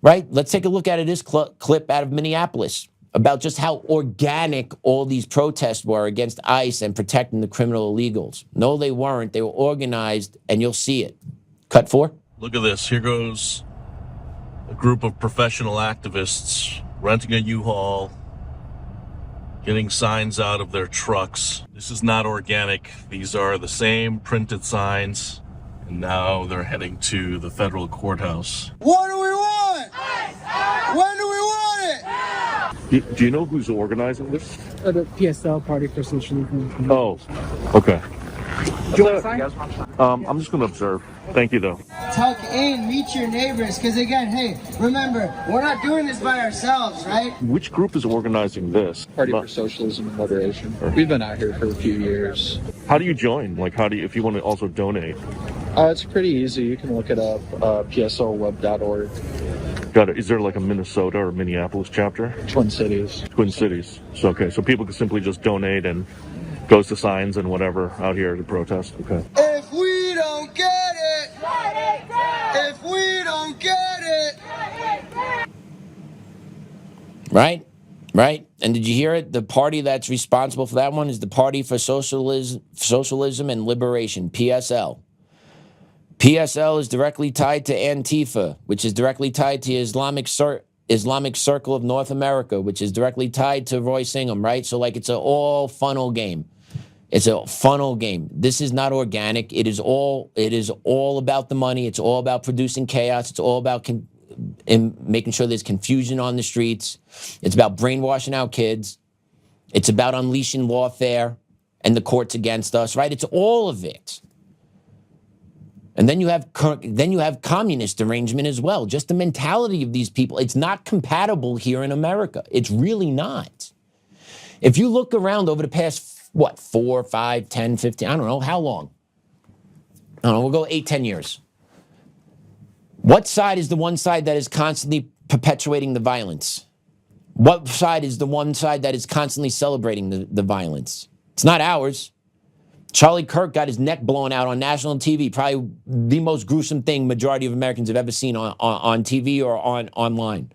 right? Let's take a look at this clip out of Minneapolis about just how organic all these protests were against ICE and protecting the criminal illegals. No, they weren't. They were organized, and you'll see it. Cut 4. Look at this. Here goes a group of professional activists renting a U-Haul, getting signs out of their trucks. This is not organic. These are the same printed signs, and now they're heading to the federal courthouse. What do we want? When do we want it? Do you know who's organizing this? The PSL, Party for Socialism. Oh, okay. Do you want to sign? I'm just going to observe. Thank you, though. Tuck in, meet your neighbors, because again, hey, remember, we're not doing this by ourselves, right? Which group is organizing this? Party for Socialism and Liberation. We've been out here for a few years. How do you join? Like, if you want to also donate? It's pretty easy. You can look it up, pslweb.org. Got it. Is there like a Minnesota or Minneapolis chapter? Twin Cities. Twin Cities. So, okay, so people can simply just donate and goes to signs and whatever out here to protest. Okay. If we don't get it, if we don't get it. Right? Right? And did you hear it? The party that's responsible for that one is the Party for Socialism and Liberation, PSL. PSL is directly tied to Antifa, which is directly tied to Islamic Circle of North America, which is directly tied to Roy Singham, right? So like it's an all funnel game. It's a funnel game. This is not organic. It is all about the money. It's all about producing chaos. It's all about making sure there's confusion on the streets. It's about brainwashing our kids. It's about unleashing lawfare and the courts against us, right? It's all of it. And then you have communist derangement as well. Just the mentality of these people. It's not compatible here in America. It's really not. If you look around over the past, 4, 5, 10, 15, I don't know, how long? I don't know, we'll go 8, 10 years. What side is the one side that is constantly perpetuating the violence? What side is the one side that is constantly celebrating the violence? It's not ours. Charlie Kirk got his neck blown out on national TV, probably the most gruesome thing majority of Americans have ever seen on TV or online.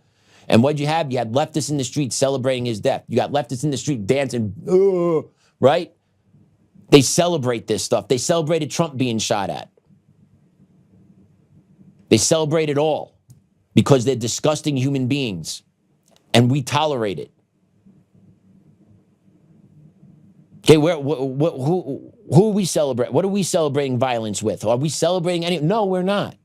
And what'd you have? You had leftists in the street celebrating his death. You got leftists in the street dancing, right? They celebrate this stuff. They celebrated Trump being shot at. They celebrate it all because they're disgusting human beings, and we tolerate it. Okay, who are we celebrating? What are we celebrating violence with? Are we celebrating any? No, we're not.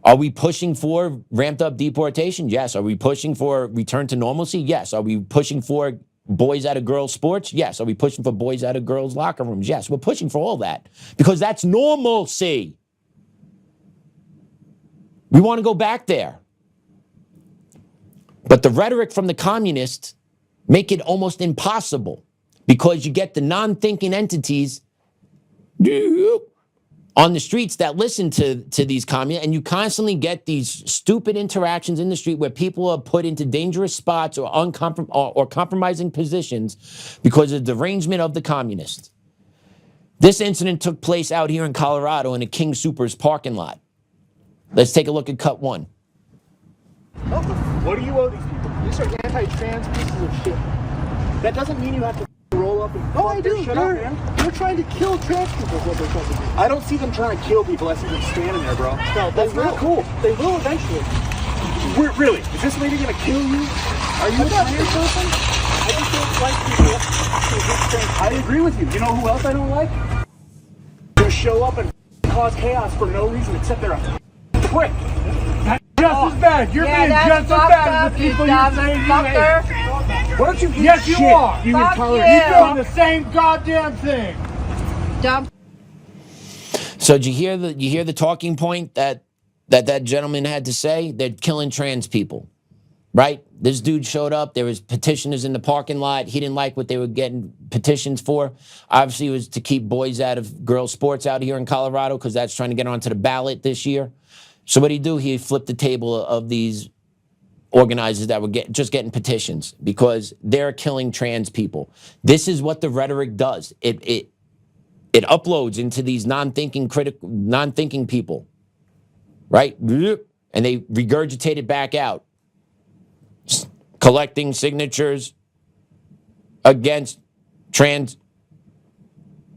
Are we pushing for ramped up deportation? Yes. Are we pushing for return to normalcy? Yes. Are we pushing for boys out of girls' sports? Yes. Are we pushing for boys out of girls' locker rooms? Yes. We're pushing for all that because that's normalcy. We want to go back there. But the rhetoric from the communists make it almost impossible. Because you get the non-thinking entities on the streets that listen to these communists, and you constantly get these stupid interactions in the street where people are put into dangerous spots or compromising positions because of the derangement of the communists. This incident took place out here in Colorado in a King Soopers parking lot. Let's take a look at cut 1. What do you owe these people? These are anti-trans pieces of shit. That doesn't mean you have to roll up and I do. They're trying to kill trans people is what they're trying to do. I don't see them trying to kill people. I see them standing there, bro. No, that's not cool. They will eventually. Really? Is this lady gonna kill you? Are you a trans person? I just don't like people who hate trans. I agree with you. You know who else I don't like? Who show up and cause chaos for no reason except they're a prick. Just as bad. You're being just as bad as the people you're saying you hate. Why don't you eat shit? You are. You intolerant. You're doing the same goddamn thing. Dumb. So did you hear the talking point that gentleman had to say? They're killing trans people, right? This dude showed up. There was petitioners in the parking lot. He didn't like what they were getting petitions for. Obviously, it was to keep boys out of girls' sports out here in Colorado because that's trying to get onto the ballot this year. So what did he do? He flipped the table of these organizers that were just getting petitions because they're killing trans people. This is what the rhetoric does. It uploads into these non-thinking people, right? And they regurgitate it back out. Collecting signatures against trans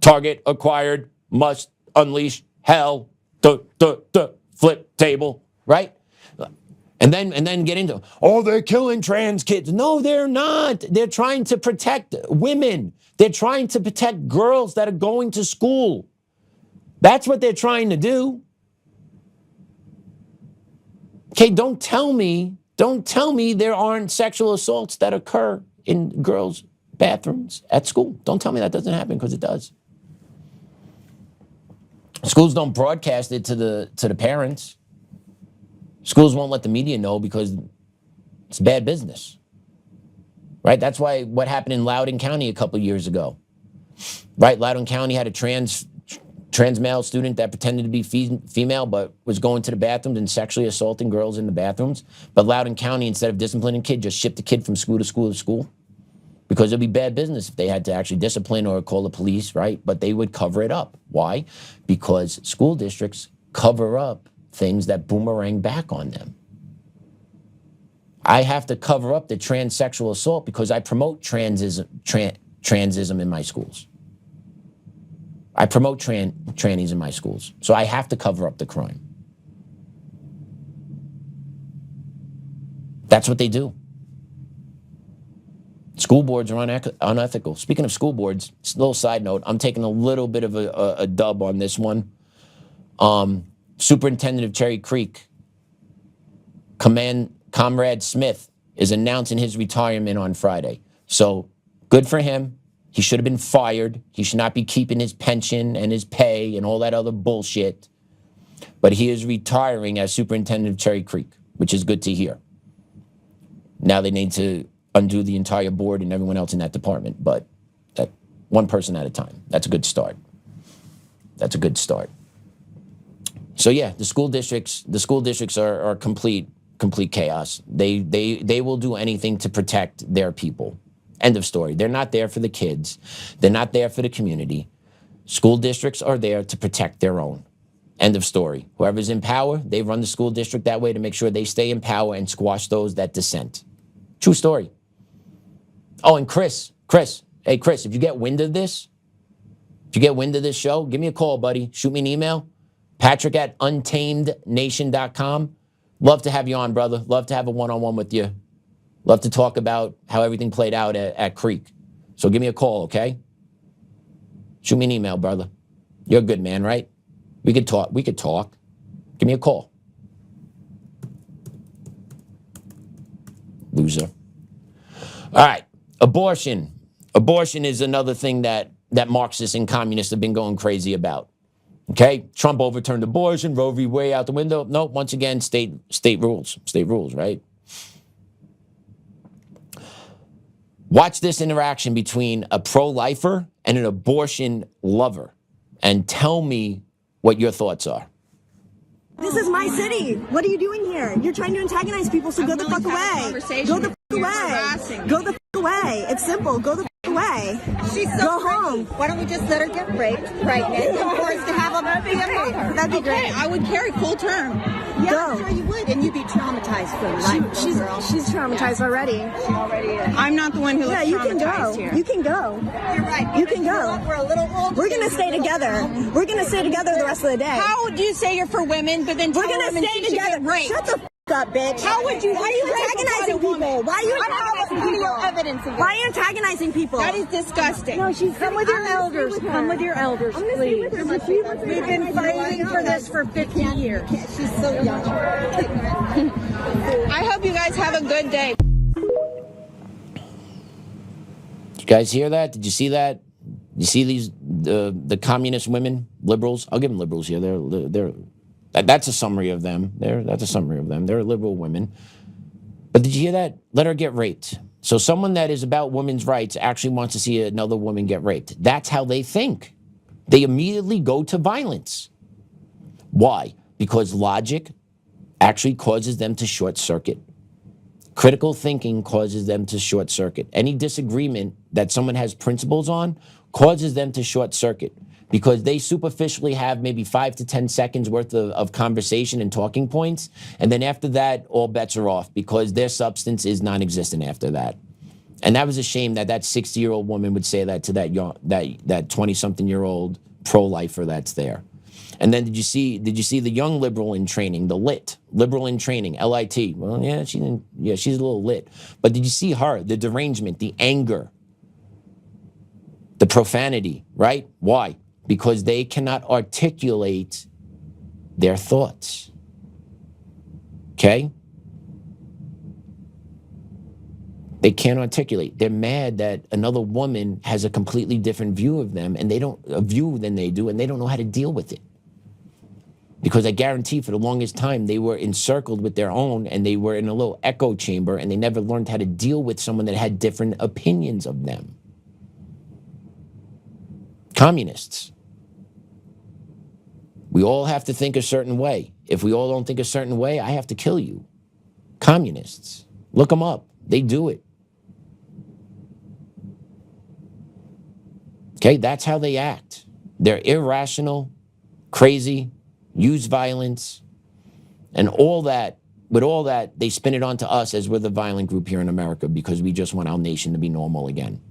target acquired must unleash hell. Flip table, right? And then get into, oh, they're killing trans kids. No, they're not. They're trying to protect women. They're trying to protect girls that are going to school. That's what they're trying to do. Okay, don't tell me there aren't sexual assaults that occur in girls' bathrooms at school. Don't tell me that doesn't happen, because it does. Schools don't broadcast it to the parents. Schools won't let the media know because it's bad business, right? That's why what happened in Loudoun County a couple years ago, right? Loudoun County had a trans male student that pretended to be female but was going to the bathrooms and sexually assaulting girls in the bathrooms. But Loudoun County, instead of disciplining kid, just shipped the kid from school to school to school, because it'd be bad business if they had to actually discipline or call the police, right? But they would cover it up. Why? Because school districts cover up things that boomerang back on them. I have to cover up the transsexual assault because I promote transism in my schools. I promote trannies in my schools. So I have to cover up the crime. That's what they do. School boards are unethical. Speaking of school boards, a little side note, I'm taking a little bit of a dub on this one. Superintendent of Cherry Creek, Comrade Smith, is announcing his retirement on Friday. So good for him. He should have been fired. He should not be keeping his pension and his pay and all that other bullshit. But he is retiring as superintendent of Cherry Creek, which is good to hear. Now they need to undo the entire board and everyone else in that department, but that one person at a time. That's a good start. That's a good start. So yeah, the school districts are complete chaos. They will do anything to protect their people. End of story. They're not there for the kids. They're not there for the community. School districts are there to protect their own. End of story. Whoever's in power, they run the school district that way to make sure they stay in power and squash those that dissent. True story. Oh, and Chris, hey, Chris, if you get wind of this, show, give me a call, buddy. Shoot me an email, patrick@untamednation.com. Love to have you on, brother. Love to have a one-on-one with you. Love to talk about how everything played out at Creek. So give me a call, okay? Shoot me an email, brother. You're a good man, right? We could talk. Give me a call. Loser. All right. Abortion. Abortion is another thing that Marxists and communists have been going crazy about. Okay? Trump overturned abortion, Roe v. Wade out the window. No, once again, state rules. State rules, right? Watch this interaction between a pro-lifer and an abortion lover and tell me what your thoughts are. This is my city. What are you doing here? You're trying to antagonize people, so go the fuck away. Go the fuck away. Go the fuck away. It's simple. Go the fuck away. She's so go home. Why don't we just let her get raped, pregnant, and forced to have a baby? That'd be great. I would carry full term. Yeah, go. I'm sure you would, and you'd be traumatized for life. She's traumatized already. She already is. I'm not the one who looks traumatized here. You can go. You're right. You can go. We're a little old. We're gonna stay together. We're gonna stay together the rest of the day. How would you say you're for women, but then we're gonna stay together? Shut the up, bitch. How would you? Why are you antagonizing people? Why are you antagonizing people? Evidence of Why are you antagonizing people? That is disgusting. No, she's come with your elders. Come with your elders, please. We've been fighting for this for 50 years. She's so young. I hope you guys have a good day. Did you guys hear that? Did you see that? You see these the communist women, liberals? I'll give them liberals here. They're that's a summary of them. That's a summary of them. They're liberal women. But did you hear that? Let her get raped. So someone that is about women's rights actually wants to see another woman get raped. That's how they think. They immediately go to violence. Why? Because logic actually causes them to short circuit. Critical thinking causes them to short circuit. Any disagreement that someone has principles on causes them to short circuit because they superficially have maybe 5 to 10 seconds worth of conversation and talking points. And then after that, all bets are off because their substance is non-existent after that. And that was a shame that 60-year-old woman would say that to that 20-something-year-old pro-lifer that's there. And then did you see the young liberal in training, the liberal in training, LIT? Well, yeah, she's a little lit. But did you see her, the derangement, the anger, the profanity, right? Why? Because they cannot articulate their thoughts. Okay? They can't articulate. They're mad that another woman has a completely different view of them and a view than they do, and they don't know how to deal with it. Because I guarantee for the longest time, they were encircled with their own and they were in a little echo chamber and they never learned how to deal with someone that had different opinions of them. Communists. We all have to think a certain way. If we all don't think a certain way, I have to kill you. Communists. Look them up. They do it. Okay, that's how they act. They're irrational, crazy, use violence, and all that. With all that, they spin it onto us as we're the violent group here in America because we just want our nation to be normal again.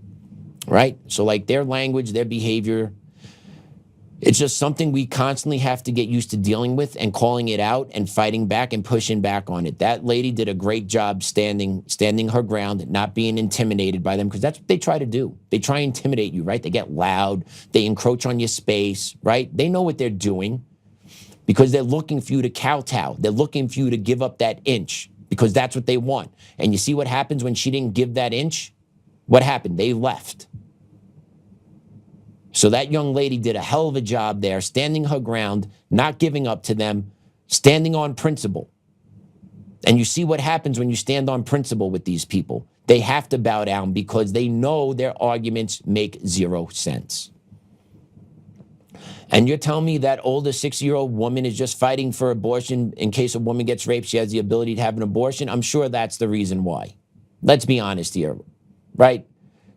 Right? So like their language, their behavior, it's just something we constantly have to get used to dealing with and calling it out and fighting back and pushing back on it. That lady did a great job standing her ground, not being intimidated by them, because that's what they try to do. They try to intimidate you, right? They get loud, they encroach on your space, right? They know what they're doing because they're looking for you to kowtow. They're looking for you to give up that inch because that's what they want. And you see what happens when she didn't give that inch? What happened? They left. So that young lady did a hell of a job there, standing her ground, not giving up to them, standing on principle. And you see what happens when you stand on principle with these people. They have to bow down because they know their arguments make zero sense. And you're telling me that older 60-year-old woman is just fighting for abortion in case a woman gets raped, she has the ability to have an abortion? I'm sure that's the reason why. Let's be honest here, right?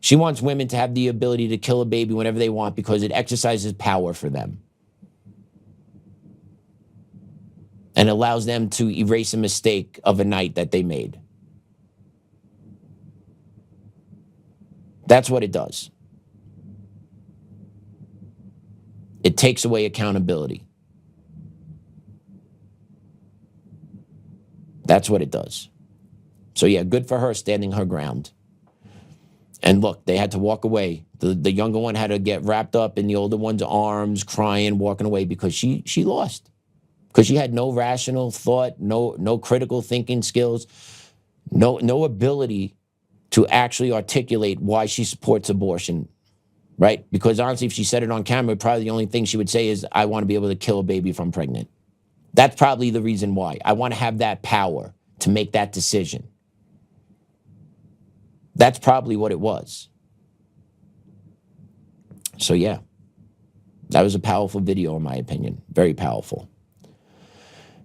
She wants women to have the ability to kill a baby whenever they want because it exercises power for them. And allows them to erase a mistake of a night that they made. That's what it does. It takes away accountability. That's what it does. So yeah, good for her standing her ground. And look, they had to walk away. The younger one had to get wrapped up in the older one's arms, crying, walking away because she lost. Because she had no rational thought, no critical thinking skills, no ability to actually articulate why she supports abortion, right? Because honestly, if she said it on camera, probably the only thing she would say is, I want to be able to kill a baby if I'm pregnant. That's probably the reason why. I want to have that power to make that decision. That's probably what it was. So yeah, that was a powerful video in my opinion. Very powerful.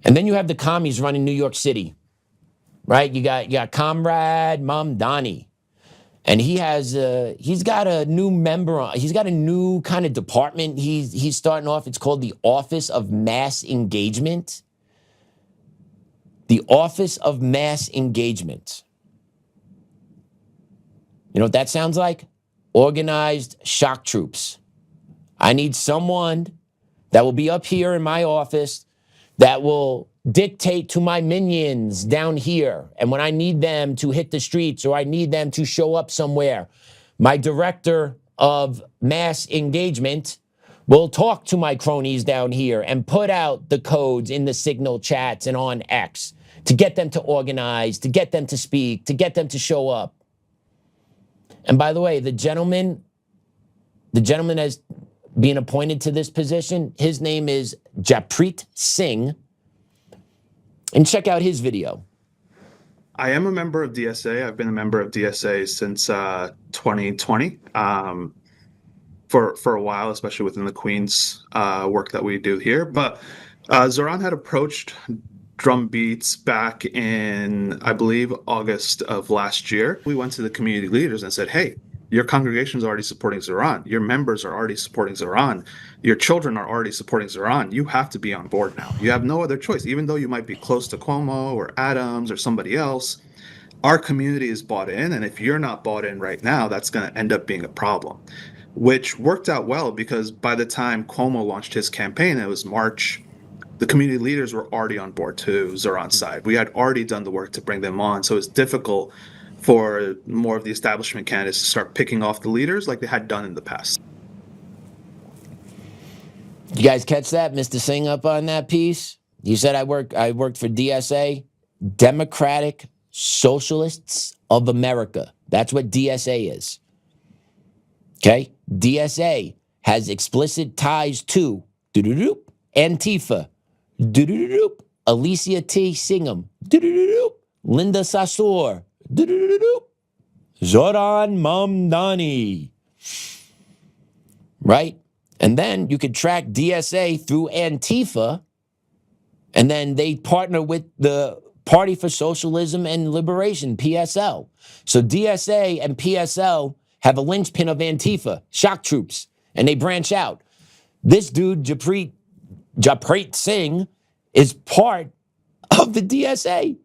And then you have the commies running New York City, right? You got Comrade Mamdani. And he's got a new member, he's got a new kind of department. He's starting off, it's called the Office of Mass Engagement. The Office of Mass Engagement. You know what that sounds like? Organized shock troops. I need someone that will be up here in my office that will dictate to my minions down here. And when I need them to hit the streets or I need them to show up somewhere, my director of mass engagement will talk to my cronies down here and put out the codes in the signal chats and on X to get them to organize, to get them to speak, to get them to show up. And by the way, the gentleman as being appointed to this position, his name is Japreet Singh. And check out his video. I am a member of DSA. I've been a member of DSA since 2020 for a while, especially within the Queen's work that we do here. But Zoran had approached Drumbeats back in, I believe, August of last year. We went to the community leaders and said, hey, your congregation is already supporting Zoran. Your members are already supporting Zoran. Your children are already supporting Zoran. You have to be on board now. You have no other choice. Even though you might be close to Cuomo or Adams or somebody else, our community is bought in. And if you're not bought in right now, that's going to end up being a problem, which worked out well because by the time Cuomo launched his campaign, it was March, the community leaders were already on board to Zoran's side. We had already done the work to bring them on. So it's difficult for more of the establishment candidates to start picking off the leaders like they had done in the past. You guys catch that, Mr. Singh, up on that piece? You said I worked for DSA, Democratic Socialists of America. That's what DSA is. Okay? DSA has explicit ties to Antifa, Alicia T. Singham, Linda Sassour, Zoran Mamdani. Right? And then you could track DSA through Antifa, and then they partner with the Party for Socialism and Liberation, PSL. So DSA and PSL have a linchpin of Antifa, shock troops, and they branch out. This dude, Japreet Singh, is part of the DSA.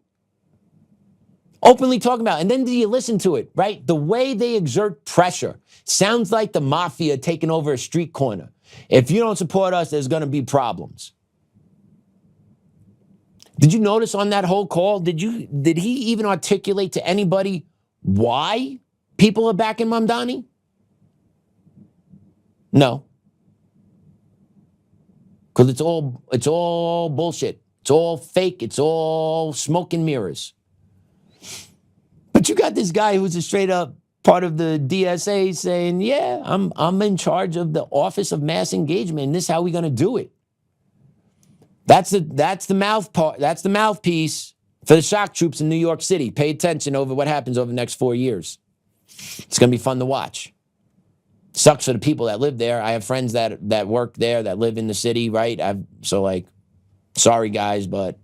Openly talking about, and then do you listen to it, right? The way they exert pressure sounds like the mafia taking over a street corner. If you don't support us, there's going to be problems. Did you notice on that whole call, did he even articulate to anybody why people are backing Mamdani? No. Because it's all bullshit. It's all fake. It's all smoke and mirrors. But you got this guy who's a straight up part of the DSA saying, yeah, I'm in charge of the Office of Mass Engagement, and this is how we're gonna do it. That's the mouthpiece for the shock troops in New York City. Pay attention over what happens over the next 4 years. It's gonna be fun to watch. Sucks for the people that live there. I have friends that work there, that live in the city, right? Sorry guys, but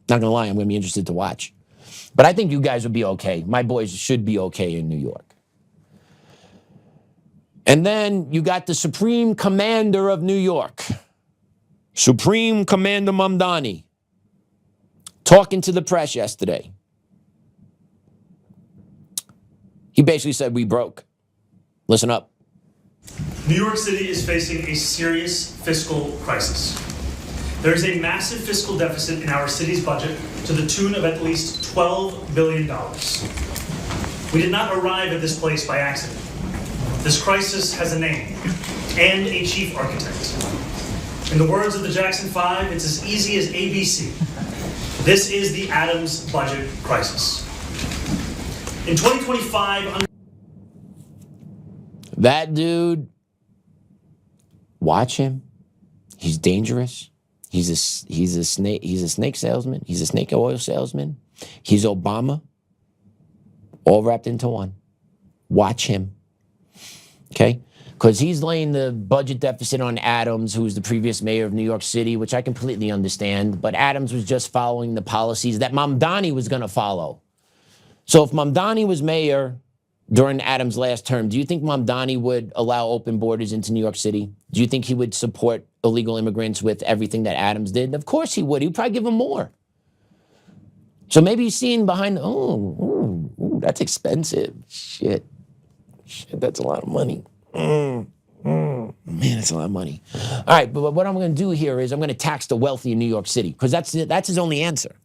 not gonna lie, I'm gonna be interested to watch. But I think you guys will be okay. My boys should be okay in New York. And then you got the Supreme Commander of New York, Supreme Commander Mamdani, talking to the press yesterday. He basically said, we broke. Listen up. New York City is facing a serious fiscal crisis. There is a massive fiscal deficit in our city's budget to the tune of at least $12 billion. We did not arrive at this place by accident. This crisis has a name and a chief architect. In the words of the Jackson 5, it's as easy as ABC. This is the Adams budget crisis. In 2025, that dude, watch him. He's dangerous. He's a snake salesman. He's a snake oil salesman. He's Obama, all wrapped into one. Watch him, okay? Because he's laying the budget deficit on Adams, who's the previous mayor of New York City, which I completely understand. But Adams was just following the policies that Mamdani was going to follow. So if Mamdani was mayor during Adams' last term, do you think Mamdani would allow open borders into New York City? Do you think he would support illegal immigrants with everything that Adams did? Of course he would. He'd probably give them more. So maybe he's seeing behind, that's expensive. Shit, that's a lot of money. Man, that's a lot of money. All right, but what I'm going to do here is I'm going to tax the wealthy in New York City because that's his only answer,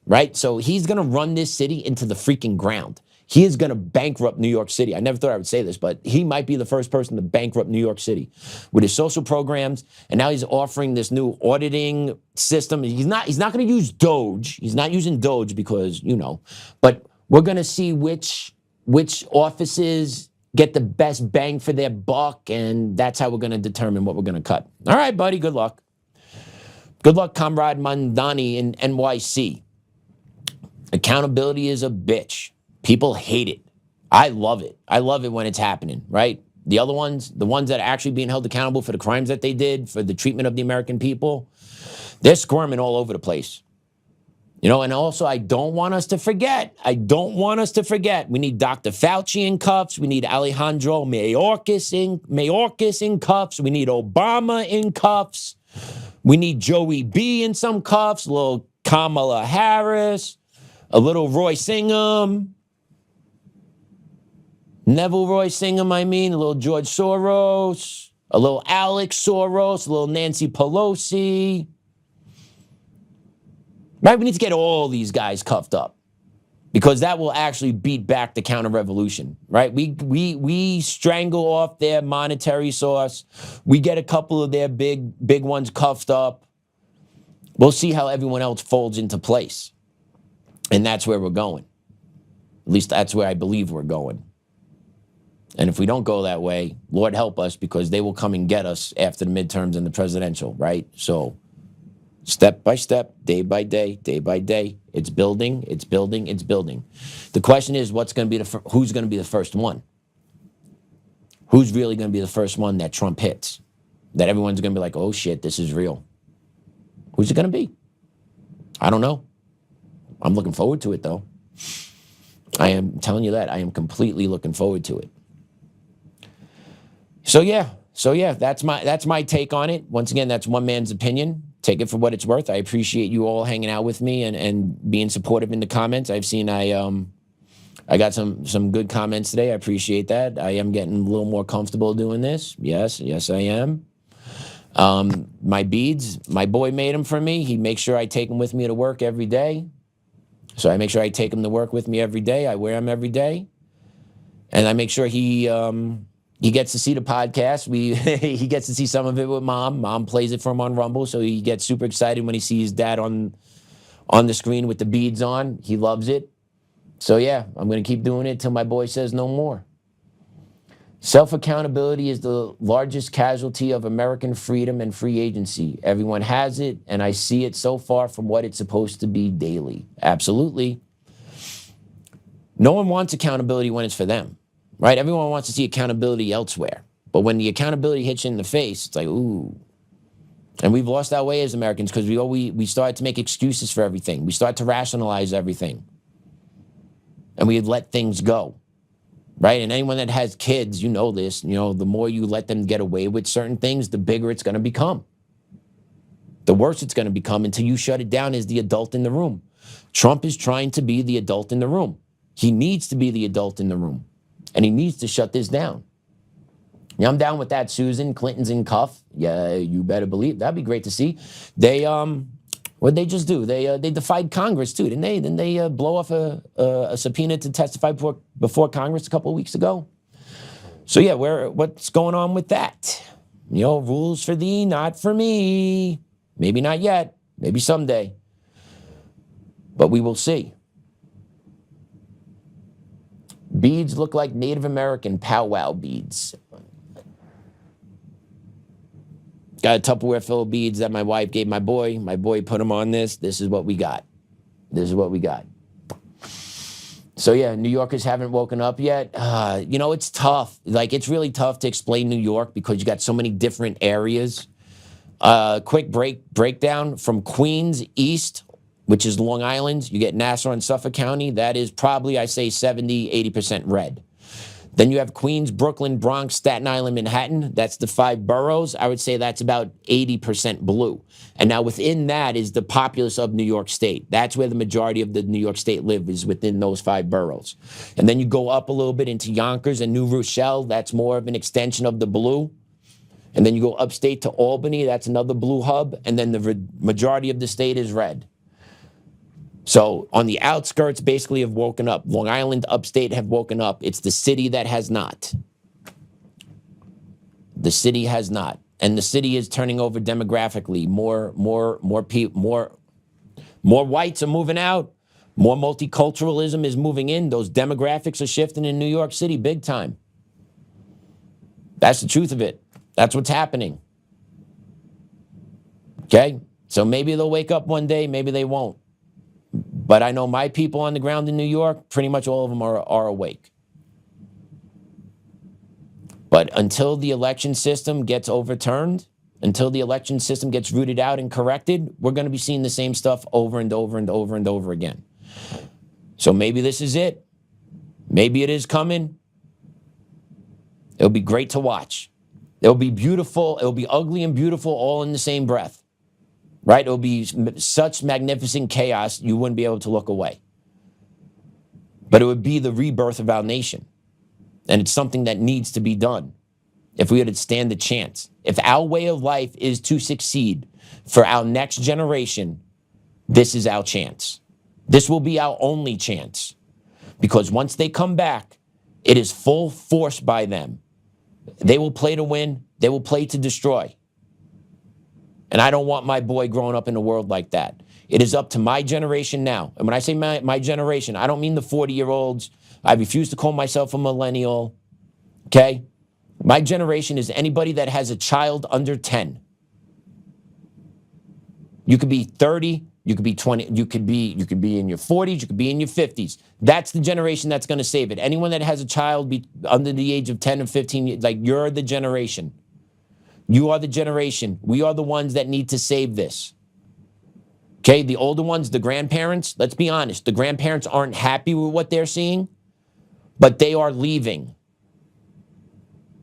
right? So he's going to run this city into the freaking ground. He is going to bankrupt New York City. I never thought I would say this, but he might be the first person to bankrupt New York City with his social programs. And now he's offering this new auditing system. He's not going to use Doge. He's not using Doge because, but we're going to see which offices get the best bang for their buck, and that's how we're going to determine what we're going to cut. All right, buddy, good luck. Good luck, Comrade Mandani in NYC. Accountability is a bitch. People hate it. I love it. I love it when it's happening, right? The other ones, the ones that are actually being held accountable for the crimes that they did, for the treatment of the American people, they're squirming all over the place. And also, I don't want us to forget. We need Dr. Fauci in cuffs. We need Alejandro Mayorkas in cuffs. We need Obama in cuffs. We need Joey B in some cuffs, a little Kamala Harris, a little Roy Singham. Neville Roy Singham, a little George Soros, a little Alex Soros, a little Nancy Pelosi. Right, we need to get all these guys cuffed up because that will actually beat back the counter-revolution, right? We strangle off their monetary source. We get a couple of their big ones cuffed up. We'll see how everyone else folds into place. And that's where we're going. At least that's where I believe we're going. And if we don't go that way, Lord help us, because they will come and get us after the midterms and the presidential, right? So step by step, day by day, it's building. The question is, who's going to be the first one? Who's really going to be the first one that Trump hits? That everyone's going to be like, oh shit, this is real. Who's it going to be? I don't know. I'm looking forward to it, though. I am telling you that. I am completely looking forward to it. So yeah, that's my take on it. Once again, that's one man's opinion. Take it for what it's worth. I appreciate you all hanging out with me and being supportive in the comments. I've seen I got some good comments today. I appreciate that. I am getting a little more comfortable doing this. Yes, I am. My beads, my boy made them for me. He makes sure I take them with me to work every day. So I make sure I take them to work with me every day. I wear them every day. And I make sure he gets to see the podcast. He gets to see some of it with Mom. Mom plays it for him on Rumble, so he gets super excited when he sees Dad on the screen with the beads on. He loves it. So yeah, I'm going to keep doing it till my boy says no more. Self-accountability is the largest casualty of American freedom and free agency. Everyone has it, and I see it so far from what it's supposed to be daily. Absolutely. No one wants accountability when it's for them, right? Everyone wants to see accountability elsewhere. But when the accountability hits you in the face, it's like, ooh. And we've lost our way as Americans because we started to make excuses for everything. We started to rationalize everything. And we had let things go. Right? And anyone that has kids, you know this, the more you let them get away with certain things, the bigger it's going to become. The worse it's going to become until you shut it down as the adult in the room. Trump is trying to be the adult in the room. He needs to be the adult in the room. And he needs to shut this down. Yeah, I'm down with that, Susan. Clinton's in cuff. Yeah, you better believe. That'd be great to see. What'd they just do? They defied Congress, too, didn't they? Didn't they blow off a subpoena to testify before Congress a couple of weeks ago? So, yeah, what's going on with that? Rules for thee, not for me. Maybe not yet. Maybe someday. But we will see. Beads look like Native American powwow beads. Got a Tupperware full of beads that my wife gave my boy. My boy put them on this. This is what we got. So yeah, New Yorkers haven't woken up yet. It's tough. It's really tough to explain New York because you got so many different areas. Quick breakdown from Queens east, which is Long Island. You get Nassau and Suffolk County. That is probably, I say, 70-80% red. Then you have Queens, Brooklyn, Bronx, Staten Island, Manhattan. That's the 5 boroughs. I would say that's about 80% blue. And now within that is the populace of New York State. That's where the majority of the New York State live, is within those 5 boroughs. And then you go up a little bit into Yonkers and New Rochelle. That's more of an extension of the blue. And then you go upstate to Albany, that's another blue hub, and then the majority of the state is red. So on the outskirts basically have woken up. Long Island, upstate have woken up. It's the city that has not. The city has not. And the city is turning over demographically. More whites are moving out. More multiculturalism is moving in. Those demographics are shifting in New York City big time. That's the truth of it. That's what's happening. Okay? So maybe they'll wake up one day, maybe they won't. But I know my people on the ground in New York, pretty much all of them are awake. But until the election system gets overturned, until the election system gets rooted out and corrected, we're going to be seeing the same stuff over and over and over and over again. So maybe this is it. Maybe it is coming. It'll be great to watch. It'll be beautiful. It'll be ugly and beautiful all in the same breath, right? It'll be such magnificent chaos, you wouldn't be able to look away. But it would be the rebirth of our nation. And it's something that needs to be done if we were to stand a chance. If our way of life is to succeed for our next generation, this is our chance. This will be our only chance. Because once they come back, it is full force by them. They will play to win. They will play to destroy. And I don't want my boy growing up in a world like that. It is up to my generation now. And when I say my generation, I don't mean the 40-year-olds. I refuse to call myself a millennial. Okay? My generation is anybody that has a child under 10. You could be 30, you could be 20, you could be in your 40s, you could be in your 50s. That's the generation that's going to save it. Anyone that has a child under the age of 10 or 15, like, you're the generation. You are the generation. We are the ones that need to save this. Okay, the older ones, the grandparents, let's be honest, the grandparents aren't happy with what they're seeing, but they are leaving.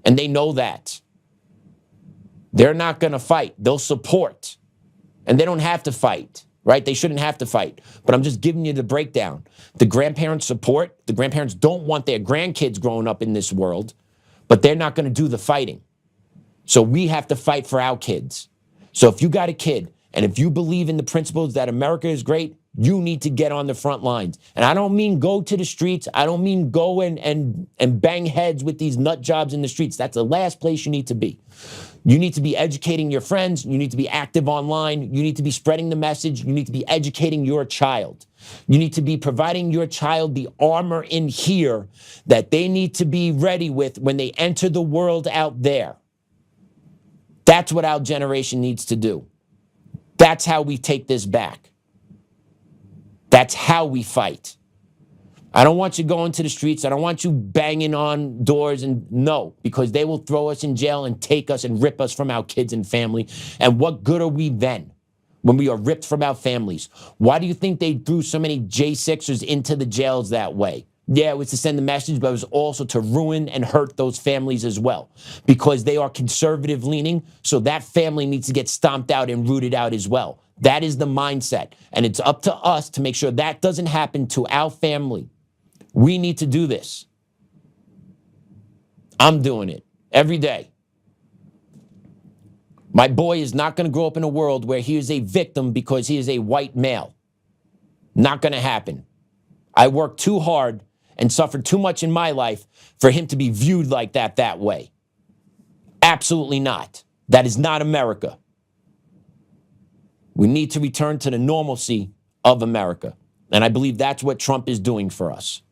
And they know that. They're not going to fight. They'll support. And they don't have to fight, right? They shouldn't have to fight. But I'm just giving you the breakdown. The grandparents support. The grandparents don't want their grandkids growing up in this world, but they're not going to do the fighting. So we have to fight for our kids. So if you got a kid, and if you believe in the principles that America is great, you need to get on the front lines. And I don't mean go to the streets. I don't mean go and bang heads with these nut jobs in the streets. That's the last place you need to be. You need to be educating your friends. You need to be active online. You need to be spreading the message. You need to be educating your child. You need to be providing your child the armor in here that they need to be ready with when they enter the world out there. That's what our generation needs to do. That's how we take this back. That's how we fight. I don't want you going to the streets. I don't want you banging on doors, and no, because they will throw us in jail and take us and rip us from our kids and family. And what good are we then when we are ripped from our families? Why do you think they threw so many J6ers into the jails that way? Yeah, it was to send the message, but it was also to ruin and hurt those families as well, because they are conservative leaning. So that family needs to get stomped out and rooted out as well. That is the mindset. And it's up to us to make sure that doesn't happen to our family. We need to do this. I'm doing it every day. My boy is not going to grow up in a world where he is a victim because he is a white male. Not going to happen. I worked too hard and suffered too much in my life for him to be viewed like that way. Absolutely not. That is not America. We need to return to the normalcy of America. And I believe that's what Trump is doing for us.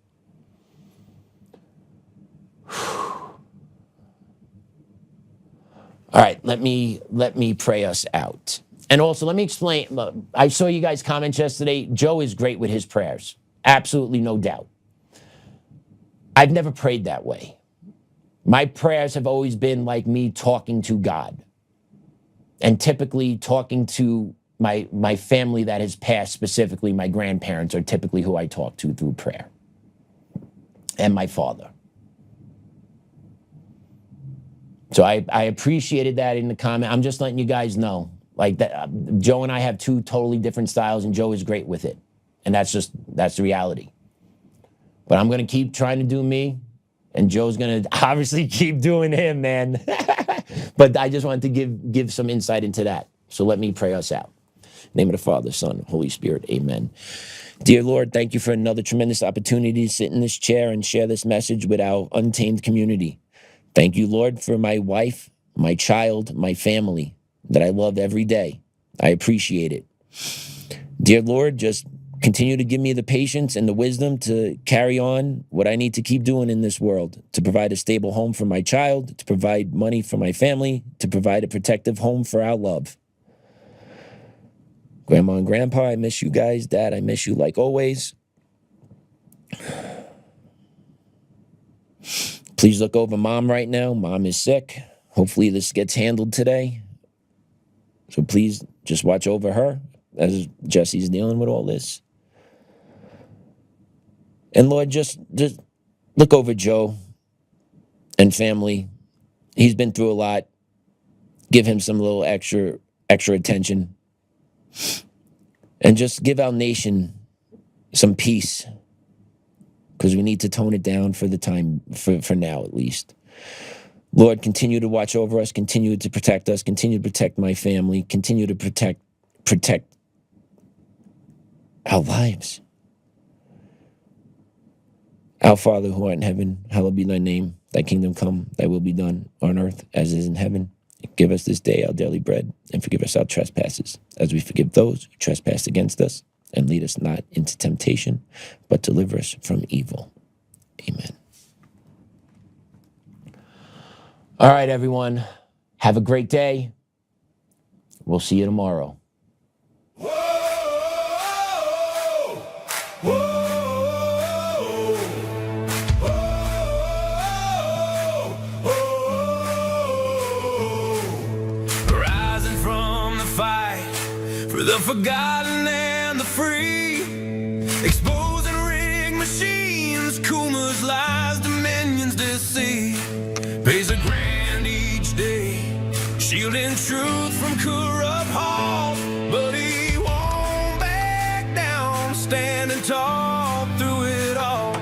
All right, let me pray us out. And also, let me explain. Look, I saw you guys' comments yesterday. Joe is great with his prayers. Absolutely no doubt. I've never prayed that way. My prayers have always been like me talking to God. And typically talking to my family that has passed, specifically my grandparents, are typically who I talk to through prayer. And my father. So I appreciated that in the comment. I'm just letting you guys know. Like that, Joe and I have two totally different styles, and Joe is great with it. And that's the reality. But I'm going to keep trying to do me, and Joe's going to obviously keep doing him, man. But I just wanted to give some insight into that. So let me pray us out. In the name of the Father, Son, Holy Spirit, amen. Dear Lord, thank you for another tremendous opportunity to sit in this chair and share this message with our untamed community. Thank you, Lord, for my wife, my child, my family that I love every day. I appreciate it. Dear Lord, just continue to give me the patience and the wisdom to carry on what I need to keep doing in this world, to provide a stable home for my child, to provide money for my family, to provide a protective home for our love. Grandma and Grandpa, I miss you guys. Dad, I miss you like always. Please look over Mom right now. Mom is sick. Hopefully this gets handled today. So please just watch over her as Jesse's dealing with all this. And Lord, just look over Joe and family. He's been through a lot. Give him some little extra attention. And just give our nation some peace, because we need to tone it down for the time, for now at least. Lord, continue to watch over us, continue to protect us, continue to protect my family, continue to protect our lives. Our Father who art in heaven, hallowed be thy name. Thy kingdom come, thy will be done on earth as it is in heaven. Give us this day our daily bread, and forgive us our trespasses, as we forgive those who trespass against us. And lead us not into temptation, but deliver us from evil. Amen. All right, everyone. Have a great day. We'll see you tomorrow. Rising from the fight for the forgotten and the free, exposing rigged machines, Coomer's lies, Dominion's deceit, pays a grand each day, shielding truth from corrupt halls, but he won't back down, standing tall through it all.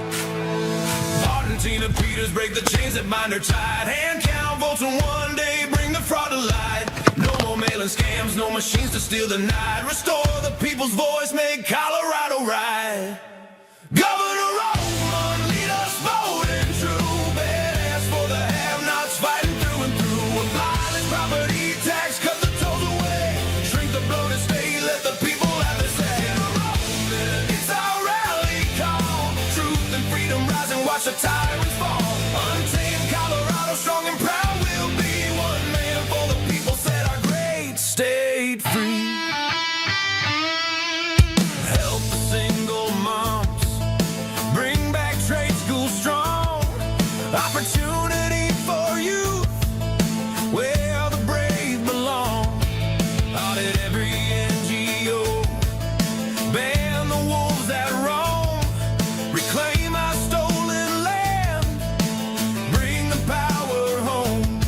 Art and Tina Peters break the chains that bind her tight, hand count votes and one day bring the fraud to light. No more mailing scams, no machines to steal the night, restore the people's voice, make Colorado right. Governor Oltmann, lead us bold and true, badass for the have-nots, fighting through and through. Abolish property tax, cut the tolls away, shrink the bloated state, let the people have their say. It's our rally call, truth and freedom rise and watch the tyrants fall. Untamed Colorado, strong and proud, we'll be one man for the people, set our great state free. Help the single moms, bring back trade school strong, opportunity for youth, where the brave belong. Audit every NGO, ban the wolves that roam, reclaim our stolen land, bring the power home.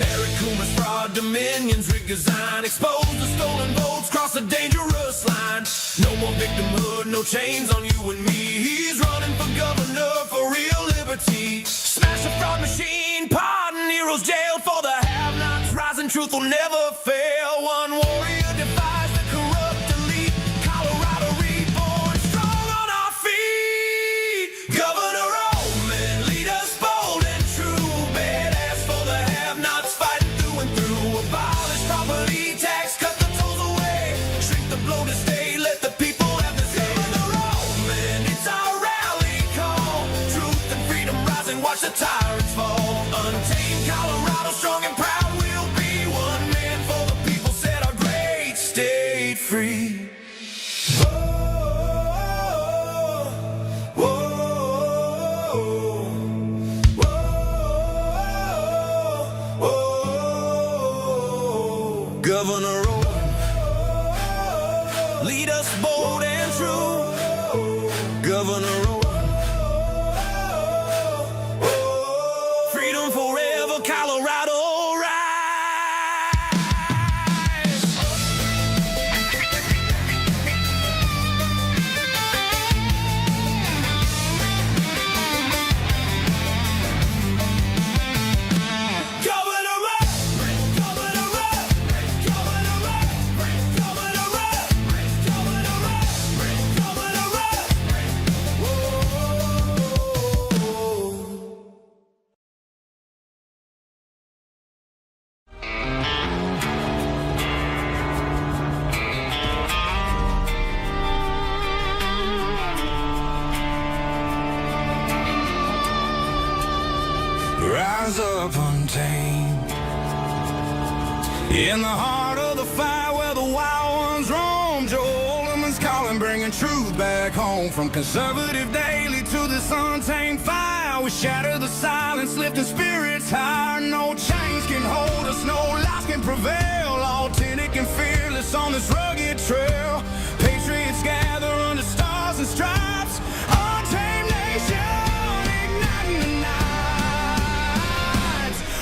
Eric Coomer's fraud, Dominion's rigged design, expose the stolen votes, cross the dangerous line. No more victimhood, no chains on you and me. He's running for governor for real liberty. Smash the fraud machine, pardon heroes jailed, for the have-nots rising, truth will never fail. One warrior defies the corrupt elite, Colorado reborn, strong on our feet. Governor Oltmann, lead us bold and true, badass for the have-nots, fighting through and through. Abolish property tax, cut the tolls away, shrink the bloated state, let the people have the say. Governor Oltmann, it's our rally call, truth and freedom rise and watch the tyrants fall. Untamed Colorado, strong and proud, we'll be one man for the people, set our great state free. Governor Oltmann, lead us bold and true. Governor Oltmann, freedom forever, Colorado rise. Governor Oltmann. In the heart of the fire where the wild ones roam, Joe Oltmann's calling, bringing truth back home. From conservative daily to this untamed fire, we shatter the silence, lifting spirits higher. No chains can hold us, no lies can prevail. Authentic and fearless on this rugged trail. Patriots gather under stars and stripes. Untamed nation, igniting the nights.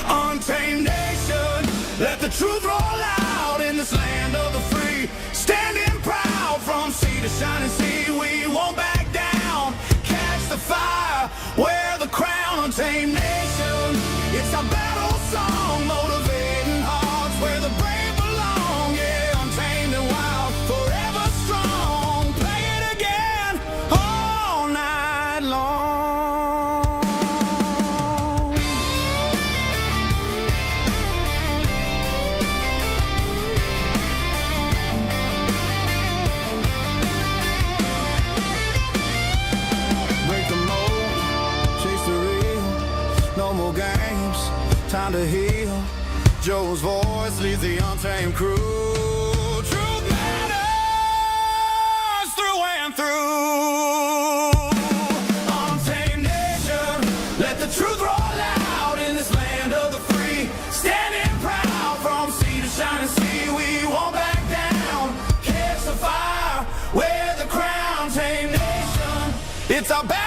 Untamed nation, let the truth roll out in this land of the free. Standing proud from sea to shining sea, we won't back down. Catch the fire, wear the crown. Untamed nation, it's our battle song, motivating hearts where the brave belong. Yeah, untamed and wild, forever strong. Play it again all night long. Break the mold, chase the real. No more games, time to heal. Joe's voice leads the untamed crew. Truth matters through and through. Untamed nation, let the truth roll out in this land of the free. Standing proud from sea to shining sea, we won't back down. Catch the fire, wear the crown. Untamed nation, it's our battle.